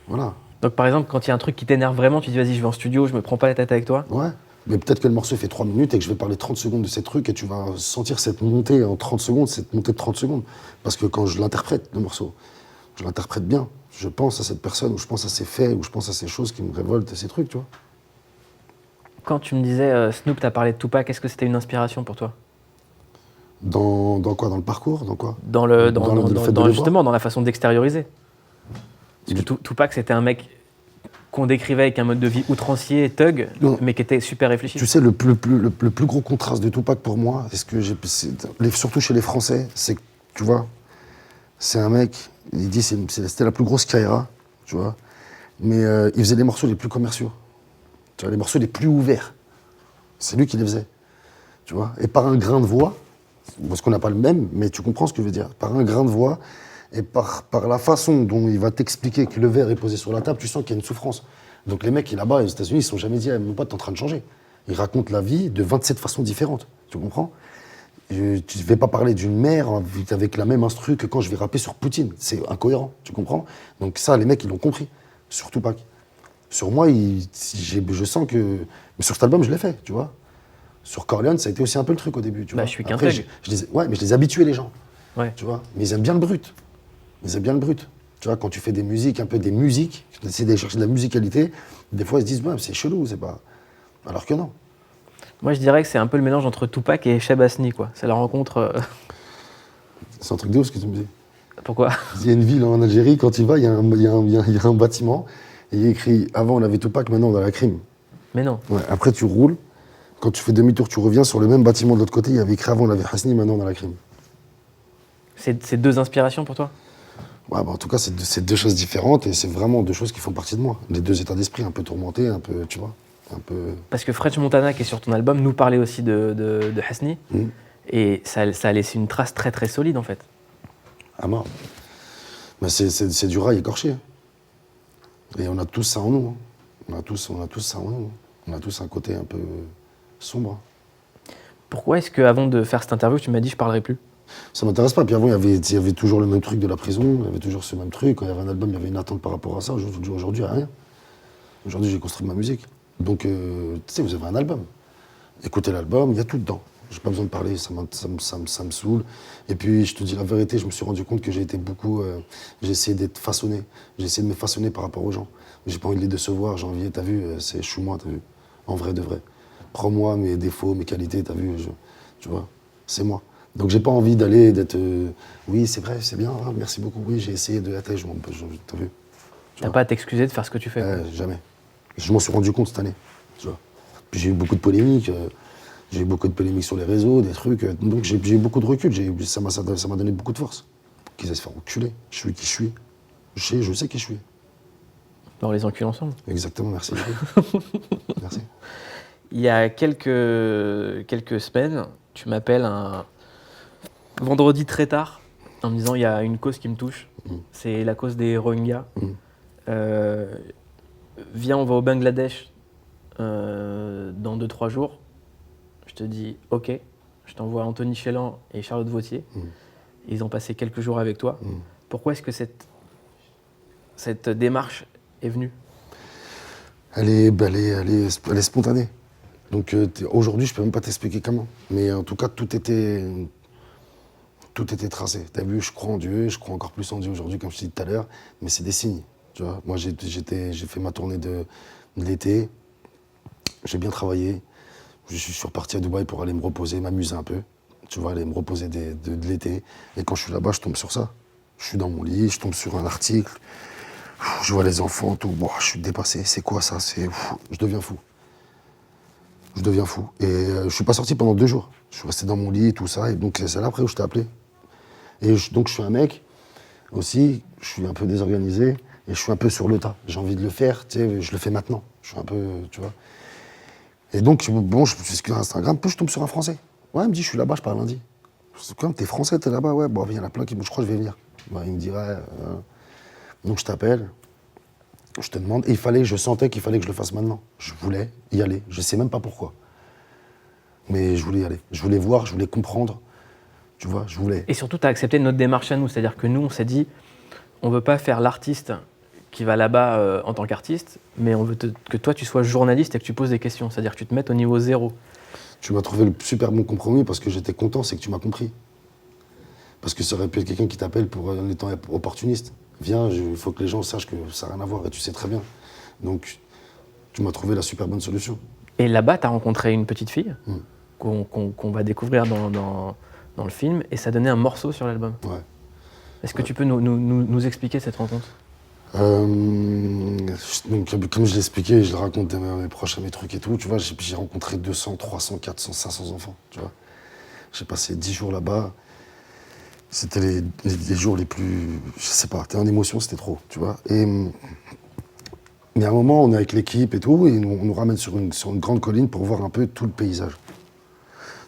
voilà. Donc par exemple, quand il y a un truc qui t'énerve vraiment, tu dis vas-y, je vais en studio, je me prends pas la tête avec toi. Ouais. Mais peut-être que le morceau fait 3 minutes et que je vais parler 30 secondes de ces trucs et tu vas sentir cette montée en 30 secondes, cette montée de 30 secondes. Parce que quand je l'interprète, le morceau, je l'interprète bien. Je pense à cette personne, ou je pense à ses faits, ou je pense à ces choses qui me révoltent, ces trucs, tu vois. Quand tu me disais Snoop, t'as parlé de Tupac, est-ce que c'était une inspiration pour toi? Dans quoi? Dans le parcours? Dans quoi? Dans fait de le justement, dans la façon d'extérioriser. Parce que Tupac, c'était un mec qu'on décrivait avec un mode de vie outrancier, thug, Non. mais qui était super réfléchi. Tu sais, le plus gros contraste de Tupac pour moi, surtout chez les Français, c'est que, tu vois, c'est un mec, il dit c'était la plus grosse carrière, tu vois, mais il faisait les morceaux les plus commerciaux, tu vois, les morceaux les plus ouverts. C'est lui qui les faisait, tu vois, et par un grain de voix, parce qu'on n'a pas le même, mais tu comprends ce que je veux dire, par un grain de voix et par la façon dont il va t'expliquer que le verre est posé sur la table, tu sens qu'il y a une souffrance. Donc les mecs là-bas, aux États-Unis, ils se sont jamais dit, mon pote, t'es en train de changer. Ils racontent la vie de 27 façons différentes, tu comprends? Tu ne vais pas parler d'une mère avec la même instru que quand je vais rapper sur Poutine. C'est incohérent, tu comprends? Donc ça, les mecs, ils l'ont compris. Sur Tupac. Sur moi, je sens que... Mais sur cet album, je l'ai fait, tu vois. Sur Corleone, ça a été aussi un peu le truc au début, tu Bah, vois. je suis qu'un Après, thug. ouais, mais je les ai habitués, les gens. Ouais. Tu vois. Mais ils aiment bien le brut. Ils aiment bien le brut. Tu vois, quand tu fais des musiques, un peu des musiques, tu essaies d'aller chercher de la musicalité, des fois, ils se disent, ouais, c'est chelou, c'est pas... Alors que non. Moi, je dirais que c'est un peu le mélange entre Tupac et Shabasni, quoi. C'est la rencontre. C'est un truc de ouf ce que tu me dis. Pourquoi? Il y a une ville en Algérie, quand tu y vas, il y a un bâtiment, et il y a écrit, avant on avait Tupac, maintenant on a la crime. Mais non. Ouais, après tu roules, quand tu fais demi-tour, tu reviens sur le même bâtiment de l'autre côté, il y avait écrit, avant on avait Hasni, maintenant on a la crime. C'est 2 inspirations pour toi? Ouais, bah, en tout cas, c'est 2 choses différentes, et c'est vraiment 2 choses qui font partie de moi. Les 2 états d'esprit, un peu tourmentés, un peu, tu vois, un peu... Parce que French Montana, qui est sur ton album, nous parlait aussi de Hasni. Et ça a laissé une trace très très solide, en fait. À mort. Mais c'est du rail écorché. Et on a tous ça en nous. On a tous ça en nous. On a tous un côté un peu sombre. Pourquoi est-ce qu'avant de faire cette interview, tu m'as dit je parlerai plus? Ça m'intéresse pas. Puis avant, il y avait toujours le même truc de la prison. Il y avait toujours ce même truc. Quand il y avait un album, il y avait une attente par rapport à ça. Aujourd'hui, il n'y a rien. Aujourd'hui, j'ai construit ma musique. Donc, tu sais, vous avez un album. Écoutez l'album, il y a tout dedans. J'ai pas besoin de parler, ça me saoule. Et puis, je te dis la vérité, je me suis rendu compte que j'ai été beaucoup... j'ai essayé d'être façonné. J'ai essayé de me façonner par rapport aux gens. J'ai pas envie de les décevoir. J'ai envie, t'as vu, je suis moi, t'as vu. En vrai de vrai. Prends-moi mes défauts, mes qualités, t'as vu, tu vois, c'est moi. Donc j'ai pas envie d'être... oui, c'est vrai, c'est bien, hein, merci beaucoup, oui, j'ai essayé de... Attends, t'as vu? T'as pas à t'excuser de faire ce que tu fais. Jamais. Je m'en suis rendu compte cette année, tu vois. Puis j'ai eu beaucoup de polémiques. J'ai eu beaucoup de polémiques sur les réseaux, des trucs. Donc j'ai eu beaucoup de recul. Ça m'a donné beaucoup de force. Qu'ils aient se faire enculer. Je suis qui je suis. Je sais qui je suis. On les encule ensemble. Exactement, merci. Merci. Il y a quelques semaines, tu m'appelles un vendredi très tard en me disant il y a une cause qui me touche. c'est la cause des Rohingyas. Mm. Viens, on va au Bangladesh dans 2-3 jours. Je te dis ok, je t'envoie Anthony Chélan et Charlotte Vautier. Ils ont passé quelques jours avec toi. Pourquoi est-ce que cette démarche est venue? Elle est spontanée. Donc aujourd'hui, je peux même pas t'expliquer comment. Mais en tout cas, tout était tracé. T'as vu, je crois en Dieu, je crois encore plus en Dieu aujourd'hui, comme je t'ai dit tout à l'heure. Mais c'est des signes. Tu vois, moi, j'ai fait ma tournée de l'été. J'ai bien travaillé. Je suis reparti à Dubaï pour aller me reposer, m'amuser un peu. Tu vois, aller me reposer de l'été. Et quand je suis là-bas, je tombe sur ça. Je suis dans mon lit, je tombe sur un article. Je vois les enfants, tout. Bon, je suis dépassé. C'est quoi ça? Je deviens fou. Je deviens fou. Et je suis pas sorti pendant 2 jours. Je suis resté dans mon lit, tout ça. Et donc, c'est là après où je t'ai appelé. Et donc, je suis un mec aussi. Je suis un peu désorganisé. Et je suis un peu sur le tas. J'ai envie de le faire. Tu sais, je le fais maintenant. Je suis un peu, tu vois. Et donc, bon, je suis sur Instagram. Puis je tombe sur un Français. Ouais, il me dit, je suis là-bas, je pars lundi. Je dis, comme t'es français, t'es là-bas? Ouais, bon, il y en a plein qui me disent, je crois que je vais venir. Ouais, il me dit, ouais. Donc, je t'appelle. Je te demande, et je sentais qu'il fallait que je le fasse maintenant. Je voulais y aller, je sais même pas pourquoi. Mais je voulais y aller. Je voulais voir, je voulais comprendre. Tu vois, je voulais. Et surtout, tu as accepté notre démarche à nous. C'est-à-dire que nous, on s'est dit, on veut pas faire l'artiste qui va là-bas en tant qu'artiste, mais on veut que toi, tu sois journaliste et que tu poses des questions. C'est-à-dire que tu te mettes au niveau 0. Tu m'as trouvé le super bon compromis parce que j'étais content, c'est que tu m'as compris. Parce que ça aurait pu être quelqu'un qui t'appelle en étant opportuniste. Viens, il faut que les gens sachent que ça n'a rien à voir et tu sais très bien. Donc, tu m'as trouvé la super bonne solution. Et là-bas, tu as rencontré une petite fille qu'on va découvrir dans le film et ça donnait un morceau sur l'album. Ouais. Est-ce que tu peux nous expliquer cette rencontre? Donc, comme je l'expliquais, je le raconte à mes proches, à mes trucs et tout, tu vois, j'ai rencontré 200, 300, 400, 500 enfants, tu vois. J'ai passé 10 jours là-bas. C'était les jours les plus... Je sais pas, t'es en émotion, c'était trop, tu vois. Mais à un moment, on est avec l'équipe et tout, et on nous ramène sur une grande colline pour voir un peu tout le paysage.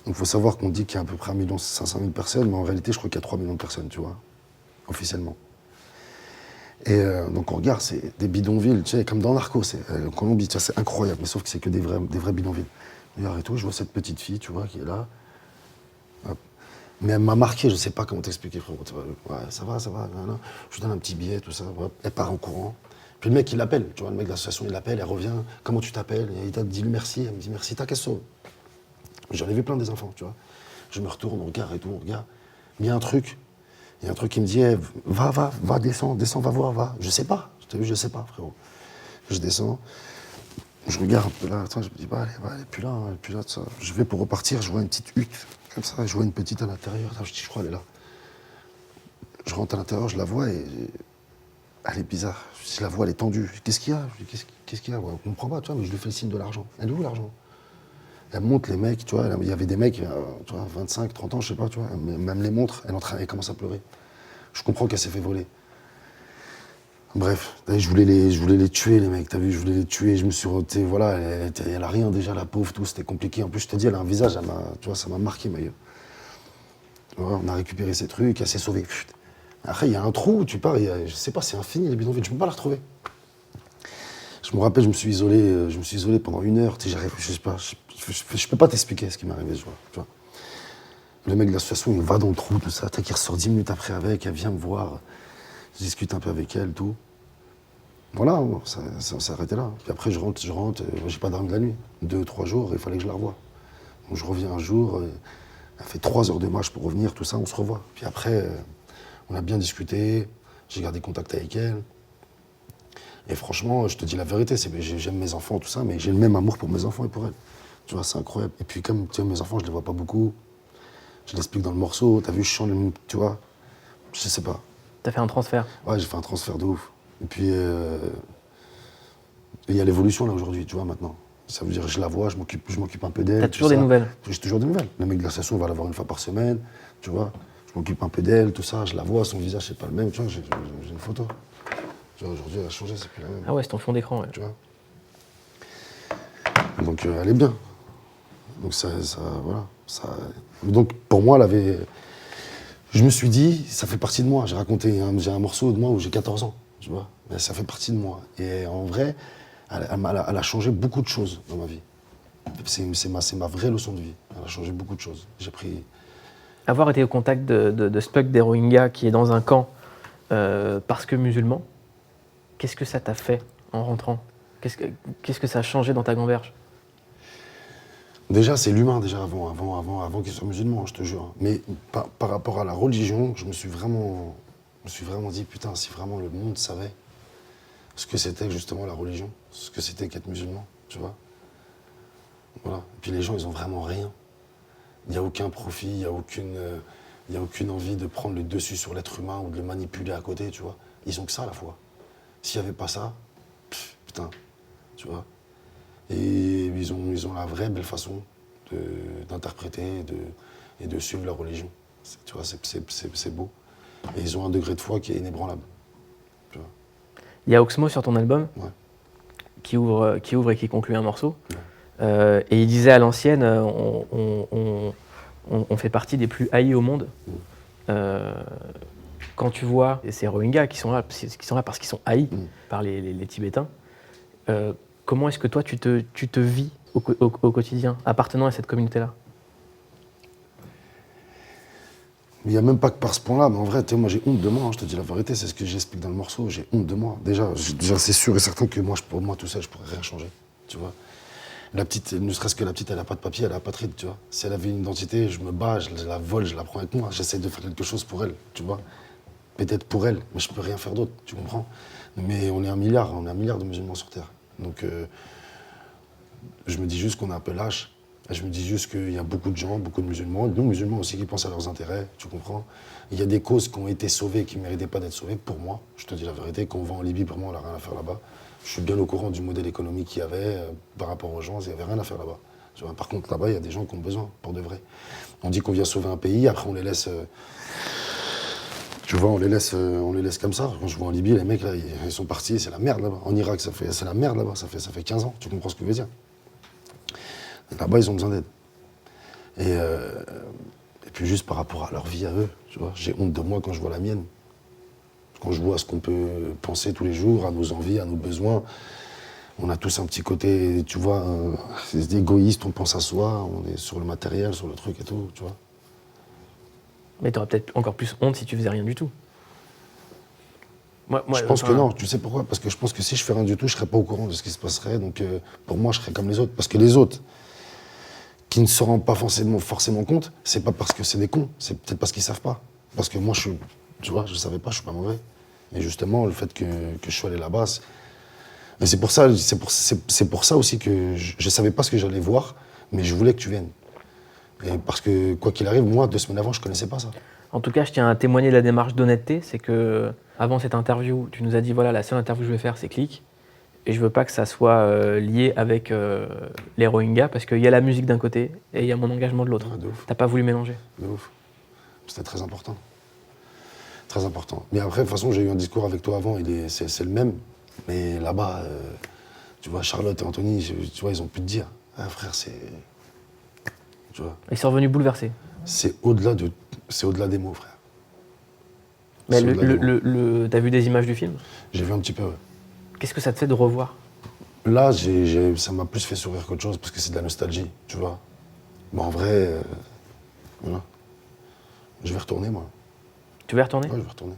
Donc il faut savoir qu'on dit qu'il y a à peu près 1 500 000 personnes, mais en réalité, je crois qu'il y a 3 millions de personnes, tu vois, officiellement. Et donc on regarde, c'est des bidonvilles, tu sais, comme dans Narcos, en Colombie, tu vois, c'est incroyable, mais sauf que c'est que des vrais bidonvilles. Je regarde et tout, je vois cette petite fille, tu vois, qui est là. Hop. Mais elle m'a marqué, je sais pas comment t'expliquer, frérot. Ouais, ça va, nan. Je lui donne un petit billet, tout ça, hop, elle part en courant. Puis le mec, il l'appelle, tu vois, le mec de l'association, il l'appelle, elle revient, comment tu t'appelles? Il t'a dit merci, elle me dit merci, t'as qu'à sauver. J'en ai vu plein des enfants, tu vois. Je me retourne, on regarde et tout, on regarde. Mais il y a un truc qui me dit, hey, va, descends, va voir, va. Je sais pas, je sais pas, frérot. Je descends, je regarde un peu là, attends, je me dis, bah, elle est plus là, tout ça. Je vais pour repartir, je vois une petite hutte, comme ça, je vois une petite à l'intérieur. Je dis, je crois, elle est là. Je rentre à l'intérieur, je la vois et elle est bizarre. Je la vois, elle est tendue. Qu'est-ce qu'il y a? Je dis, qu'est-ce qu'il y a? Ouais, on comprend pas, tu vois, mais je lui fais le signe de l'argent. Elle est où l'argent? Elle montre les mecs, tu vois, il y avait des mecs, tu vois, 25, 30 ans, je sais pas, tu vois, elle me les montre, elle commence à pleurer. Je comprends qu'elle s'est fait voler. Bref, je voulais les tuer, les mecs, t'as vu, je voulais les tuer, je me suis roté, voilà, elle a rien déjà, la pauvre, tout, c'était compliqué. En plus, je te dis, elle a un visage, tu vois, ça m'a marqué, ma gueule. Voilà, on a récupéré ces trucs, elle s'est sauvée. Après, il y a un trou, tu pars, je sais pas, c'est infini, les bidonvilles, je peux pas la retrouver. Je me rappelle, je me suis isolé pendant 1 heure, tu sais, je sais pas, je peux pas t'expliquer ce qui m'est arrivé ce jour, tu vois. Le mec de l'association, il va dans le trou, tout ça, qui ressort 10 minutes après avec, elle vient me voir, je discute un peu avec elle, tout. Voilà, ça s'est arrêté là. Puis après, je rentre, j'ai pas dormi de la nuit. 2-3 jours, il fallait que je la revoie. Donc je reviens un jour, elle fait 3 heures de marche pour revenir, tout ça, on se revoit. Puis après, on a bien discuté, j'ai gardé contact avec elle. Et franchement, je te dis la vérité, j'aime mes enfants, tout ça, mais j'ai le même amour pour mes enfants et pour elle. Tu vois, c'est incroyable. Et puis comme, tu vois, mes enfants, je les vois pas beaucoup. Je l'explique dans le morceau, t'as vu, je chante, tu vois, je sais pas. T'as fait un transfert? Ouais, j'ai fait un transfert de ouf. Et puis, il y a l'évolution là aujourd'hui, tu vois, maintenant. Ça veut dire je la vois, je m'occupe un peu d'elle. T'as toujours des nouvelles? J'ai toujours des nouvelles. Le mec de l'association va la voir 1 fois par semaine, tu vois. Je m'occupe un peu d'elle, tout ça, je la vois, son visage c'est pas le même, tu vois, j'ai une photo. Tu vois, aujourd'hui elle a changé, c'est plus la même. Ah ouais, c'est ton fond d'écran, ouais. Tu vois. Donc elle est bien. Donc ça voilà. Donc pour moi, elle avait... Je me suis dit, ça fait partie de moi. J'ai raconté, j'ai un morceau de moi où j'ai 14 ans, tu vois. Mais ça fait partie de moi. Et en vrai, elle a changé beaucoup de choses dans ma vie. C'est ma vraie leçon de vie. Elle a changé beaucoup de choses. J'ai pris... Avoir été au contact de Spug des Rohingyas qui est dans un camp parce que musulman, qu'est-ce que ça t'a fait en rentrant? Qu'est-ce que ça a changé dans ta gamberge? Déjà, c'est l'humain, déjà, avant qu'il soit musulman, je te jure. Mais par rapport à la religion, je me suis vraiment dit, putain, si vraiment le monde savait ce que c'était justement la religion, ce que c'était qu'être musulman, tu vois. Voilà. Et puis les gens, ils ont vraiment rien. Il n'y a aucun profit, il n'y a aucune envie de prendre le dessus sur l'être humain ou de le manipuler à côté, tu vois. Ils ont que ça, à la fois. S'il n'y avait pas ça, putain, tu vois. Et ils ont la vraie belle façon d'interpréter et de suivre leur religion. Tu vois, c'est beau. Et ils ont un degré de foi qui est inébranlable. Tu vois. Il y a Oxmo sur ton album Ouais. qui ouvre et qui conclut un morceau. Ouais. Et il disait à l'ancienne, on fait partie des plus haïs au monde. Quand tu vois ces Rohingyas qui sont là parce qu'ils sont haïs par les Tibétains, comment est-ce que toi tu te vis au quotidien, appartenant à cette communauté-là? Il n'y a même pas que par ce point-là, mais en vrai, moi j'ai honte de moi, hein, je te dis la vérité, c'est ce que j'explique dans le morceau, j'ai honte de moi. Déjà c'est sûr et certain que moi tout seul, je pourrais rien changer, tu vois. La petite, ne serait-ce que la petite, elle n'a pas de papier, elle n'a pas de ride, tu vois. Si elle avait une identité, je me bats, je la vole, je la prends avec moi, j'essaie de faire quelque chose pour elle, tu vois. Peut-être pour elle, mais je peux rien faire d'autre, tu comprends. Mais on est un milliard de musulmans sur Terre. Donc je me dis juste qu'on est un peu lâche. Je me dis juste qu'il y a beaucoup de gens, beaucoup de musulmans, nous musulmans aussi, qui pensent à leurs intérêts, tu comprends. Il y a des causes qui ont été sauvées, qui ne méritaient pas d'être sauvées, pour moi. Je te dis la vérité, quand on va en Libye, pour moi, on n'a rien à faire là-bas. Je suis bien au courant du modèle économique qu'il y avait par rapport aux gens, il n'y avait rien à faire là-bas. Tu vois, par contre, là-bas, il y a des gens qui ont besoin, pour de vrai. On dit qu'on vient sauver un pays, après on les laisse... tu vois, on les laisse comme ça. Quand je vois en Libye, les mecs, là, ils sont partis, c'est la merde là-bas. En Irak, c'est la merde là-bas, ça fait 15 ans, tu comprends ce que je veux dire. Là-bas, ils ont besoin d'aide. Et puis juste par rapport à leur vie à eux, tu vois, j'ai honte de moi quand je vois la mienne. Quand je vois ce qu'on peut penser tous les jours, à nos envies, à nos besoins. On a tous un petit côté, tu vois, c'est égoïste, on pense à soi, on est sur le matériel, sur le truc et tout, tu vois. Mais tu aurais peut-être encore plus honte si tu faisais rien du tout. Moi, je pense que non, tu sais pourquoi? Parce que je pense que si je fais rien du tout, je serais pas au courant de ce qui se passerait. Donc pour moi, je serais comme les autres. Parce que les autres, qui ne se rendent pas forcément compte, c'est pas parce que c'est des cons, c'est peut-être parce qu'ils savent pas. Parce que moi, tu vois, je savais pas, je suis pas mauvais. Et justement, le fait que je sois allé là-bas, mais c'est pour ça aussi que je savais pas ce que j'allais voir, mais je voulais que tu viennes. Et parce que quoi qu'il arrive, moi, 2 semaines avant, je connaissais pas ça. En tout cas, je tiens à témoigner de la démarche d'honnêteté, c'est que avant cette interview, tu nous as dit voilà, la seule interview que je vais faire, c'est Click. Et je veux pas que ça soit lié avec les Rohingyas, parce qu'il y a la musique d'un côté et il y a mon engagement de l'autre. Ouais, de ouf. T'as pas voulu mélanger. De ouf. C'était très important. Très important. Mais après, de toute façon, j'ai eu un discours avec toi avant, c'est le même. Mais là-bas, tu vois, Charlotte et Anthony, tu vois, ils ont pu te dire. Ah, frère, c'est... Tu vois. Ils sont revenus bouleversés. C'est au-delà des mots, frère. Mais C'est au-delà des mots. t'as vu des images du film? J'ai vu un petit peu, ouais. Qu'est-ce que ça te fait de revoir? Là, ça m'a plus fait sourire qu'autre chose, parce que c'est de la nostalgie, tu vois. Mais en vrai, voilà. Je vais retourner, moi. Tu veux y retourner? Ouais, je vais retourner.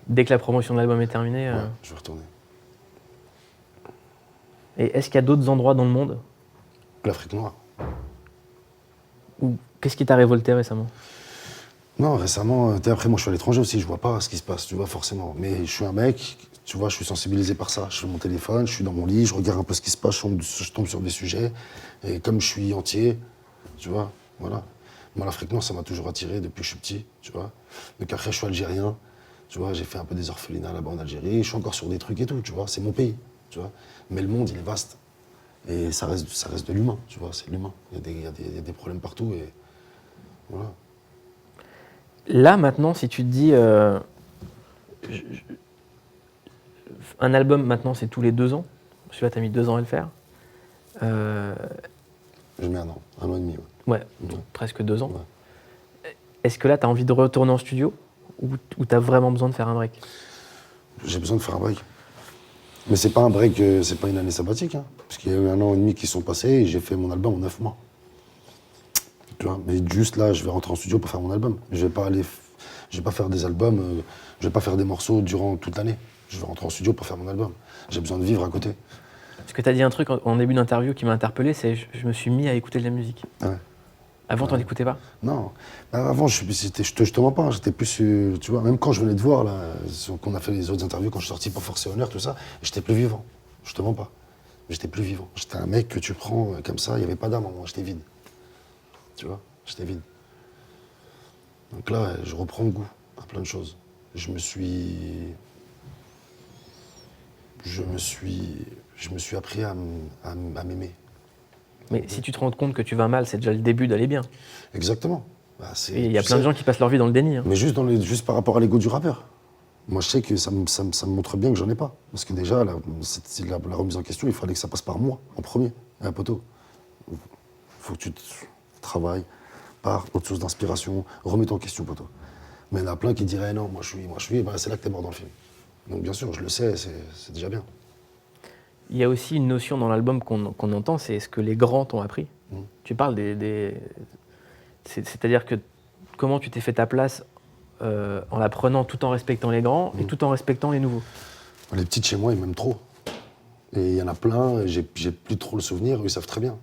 Dès que la promotion de l'album est terminée. Ouais, je vais retourner. Et est-ce qu'il y a d'autres endroits dans le monde? L'Afrique noire. Ou qu'est-ce qui t'a révolté récemment? Non, récemment, après, moi, je suis à l'étranger aussi, je vois pas ce qui se passe, tu vois, forcément. Mais je suis un mec, tu vois, je suis sensibilisé par ça. Je fais mon téléphone, je suis dans mon lit, je regarde un peu ce qui se passe, je tombe sur des sujets. Et comme je suis entier, tu vois, voilà. Moi, l'Afrique noire, ça m'a toujours attiré depuis que je suis petit, tu vois. Donc après, je suis algérien, tu vois, j'ai fait un peu des orphelinats là-bas en Algérie, je suis encore sur des trucs et tout, tu vois, c'est mon pays, tu vois. Mais le monde, il est vaste. Et ça reste de l'humain, tu vois, c'est de l'humain. Il y a des problèmes partout et voilà. Là, maintenant, si tu te dis... un album, maintenant, c'est tous les 2 ans. Celui-là, t'as mis 2 ans à le faire. Je mets un an et demi, ouais. Ouais, donc presque 2 ans. Ouais. Est-ce que là, tu as envie de retourner en studio ou tu as vraiment besoin de faire un break? J'ai besoin de faire un break. Mais c'est pas un break, c'est pas une année sabbatique. Hein, parce qu'il y a eu 1 an et demi qui sont passés et j'ai fait mon album en 9 mois. Tu vois, mais juste là, je vais rentrer en studio pour faire mon album. Je vais pas faire des albums, je vais pas faire des morceaux durant toute l'année. Je vais rentrer en studio pour faire mon album. J'ai besoin de vivre à côté. Parce que tu as dit un truc en début d'interview qui m'a interpellé, c'est je me suis mis à écouter de la musique. Ouais. Avant, t'en écoutais pas? Non. Bah, avant, je te mens pas, j'étais plus, tu vois, même quand je venais te voir, là, qu'on a fait les autres interviews, quand je suis sorti pour Force et Honneur, tout ça, j'étais plus vivant. Je te mens pas. J'étais plus vivant. J'étais un mec que tu prends comme ça, il n'y avait pas d'âme en moi, j'étais vide. Tu vois, j'étais vide. Donc là, je reprends goût à plein de choses. Je me suis appris à m'aimer. Mais si tu te rends compte que tu vas mal, c'est déjà le début d'aller bien. Exactement. Bah, Et il y a plein de gens qui passent leur vie dans le déni. Hein. Mais juste par rapport à l'ego du rappeur. Moi, je sais que ça me montre bien que j'en ai pas. Parce que déjà, la remise en question, il fallait que ça passe par moi, en premier. Un poteau. Il faut que tu travailles, pars, autre source d'inspiration, remets en question, poteau. Mais il y en a plein qui diraient non, moi je suis, ben, c'est là que t'es mort dans le film. Donc bien sûr, je le sais, c'est déjà bien. Il y a aussi une notion dans l'album qu'on entend, c'est ce que les grands t'ont appris. Tu parles c'est-à-dire que comment tu t'es fait ta place en la prenant tout en respectant les grands et tout en respectant les nouveaux. Les petits de chez moi, ils m'aiment trop. Et il y en a plein, j'ai plus trop le souvenir, eux, ils savent très bien.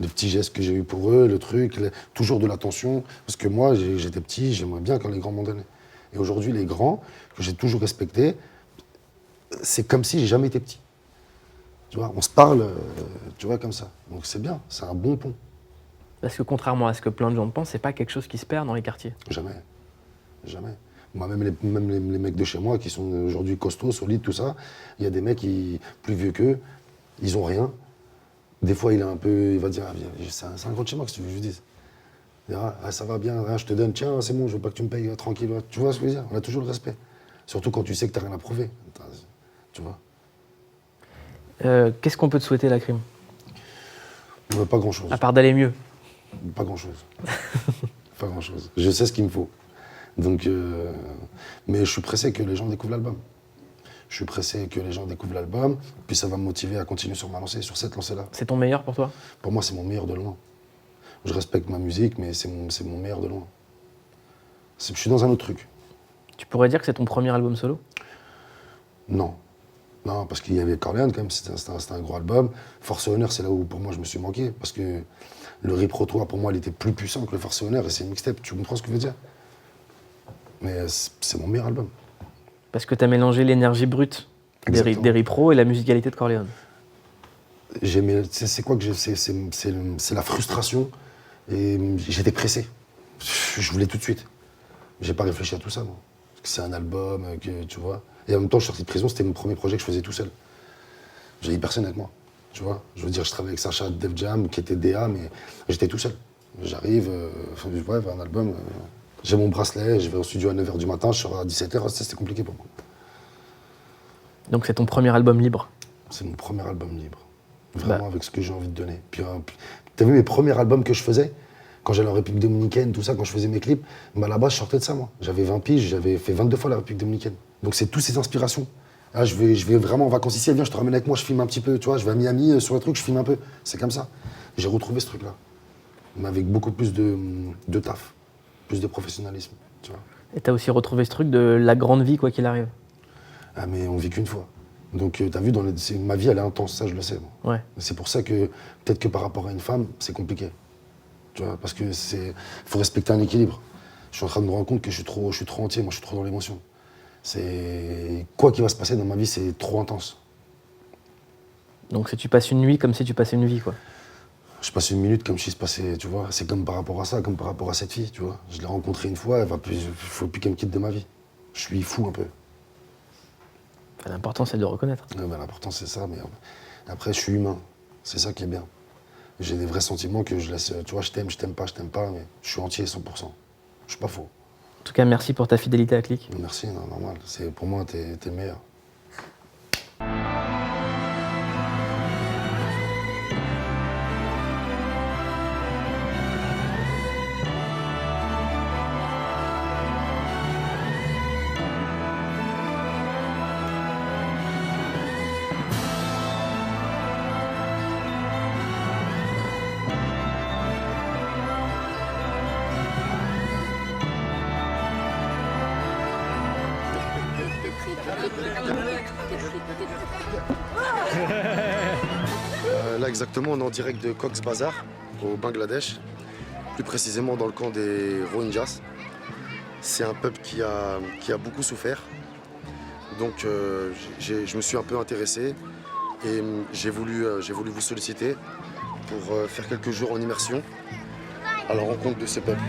Les petits gestes que j'ai eus pour eux, le truc, toujours de l'attention. Parce que moi, j'étais petit, j'aimerais bien quand les grands m'en donnaient. Et aujourd'hui, les grands, que j'ai toujours respectés, c'est comme si j'ai jamais été petit. Tu vois, on se parle, tu vois, comme ça. Donc c'est bien, c'est un bon pont. Parce que contrairement à ce que plein de gens pensent, c'est pas quelque chose qui se perd dans les quartiers. Jamais. Jamais. Moi, même les mecs de chez moi qui sont aujourd'hui costauds, solides, tout ça, il y a des mecs plus vieux qu'eux, ils ont rien. Des fois, il va dire, ah, c'est un gros de chez moi, qu'est-ce que tu veux que je lui dise? Il dira, ah, ça va bien, je te donne, tiens, c'est bon, je veux pas que tu me payes, tranquille. Tu vois ce que je veux dire? On a toujours le respect. Surtout quand tu sais que t'as rien à prouver. Tu vois? Qu'est-ce qu'on peut te souhaiter, Lacrim? Pas grand-chose. À part d'aller mieux. Pas grand-chose. Pas grand-chose. Je sais ce qu'il me faut. Donc, mais je suis pressé que les gens découvrent l'album. Je suis pressé que les gens découvrent l'album, puis ça va me motiver à continuer sur ma lancée, sur cette lancée-là. C'est ton meilleur pour toi? Pour moi, c'est mon meilleur de loin. Je respecte ma musique, mais c'est mon meilleur de loin. Je suis dans un autre truc. Tu pourrais dire que c'est ton premier album solo? Non. Non, parce qu'il y avait Corleone quand même, c'était un gros album. Force et Honneur, c'est là où pour moi je me suis manqué, parce que le Rip-Rotoir, pour moi, il était plus puissant que le Force et Honneur, et c'est une mixtape, tu comprends ce que je veux dire? Mais c'est mon meilleur album. Parce que tu as mélangé l'énergie brute des Rip-Pro et la musicalité de Corleone. C'est quoi que c'est la frustration, et j'étais pressé. Je voulais tout de suite. J'ai pas réfléchi à tout ça, moi. Parce que c'est un album, que, tu vois. Et en même temps, je suis sorti de prison, c'était mon premier projet que je faisais tout seul. J'avais personne avec moi, tu vois. Je veux dire, je travaillais avec Sacha de Def Jam, qui était DA, mais j'étais tout seul. J'arrive, bref, un album, j'ai mon bracelet, je vais au studio à 9h du matin, je sors à 17h, c'était compliqué pour moi. Donc c'est ton premier album libre? C'est mon premier album libre. Vraiment avec ce que j'ai envie de donner. Puis, t'as vu mes premiers albums que je faisais? Quand j'allais en République Dominicaine, tout ça, quand je faisais mes clips, bah là-bas, je sortais de ça, moi. J'avais 20 piges, j'avais fait 22 fois la République Dominicaine. Donc c'est toutes ces inspirations. Là, je vais vraiment en vacances ici, viens, je te ramène avec moi, je filme un petit peu, tu vois, je vais à Miami sur le truc, je filme un peu. C'est comme ça. J'ai retrouvé ce truc-là. Mais avec beaucoup plus de taf, plus de professionnalisme, tu vois. Et t'as aussi retrouvé ce truc de la grande vie, quoi qu'il arrive. Ah, mais on vit qu'une fois. Donc t'as vu, ma vie, elle est intense, ça, je le sais. Moi. Ouais. C'est pour ça que, peut-être que par rapport à une femme, c'est compliqué. Tu vois, parce que faut respecter un équilibre. Je suis en train de me rendre compte que je suis trop entier, moi je suis trop dans l'émotion. Quoi qu'il va se passer dans ma vie, c'est trop intense. Donc si tu passes une nuit comme si tu passais une vie, quoi. Je passe une minute comme si je passais, tu vois. C'est comme par rapport à ça, comme par rapport à cette fille, tu vois. Je l'ai rencontrée une fois, il faut plus qu'elle me quitte de ma vie. Je suis fou un peu. Enfin, l'important c'est de le reconnaître. Ouais, ben, l'important c'est ça, mais après je suis humain. C'est ça qui est bien. J'ai des vrais sentiments que je laisse, tu vois, je t'aime pas, mais je suis entier 100%. Je suis pas faux. En tout cas, merci pour ta fidélité à Click. Merci, non, normal. Pour moi, t'es le meilleur. Là exactement, on est en direct de Cox's Bazar, au Bangladesh, plus précisément dans le camp des Rohingyas. C'est un peuple qui a beaucoup souffert, donc je me suis un peu intéressé et j'ai voulu vous solliciter pour faire quelques jours en immersion à la rencontre de ce peuple.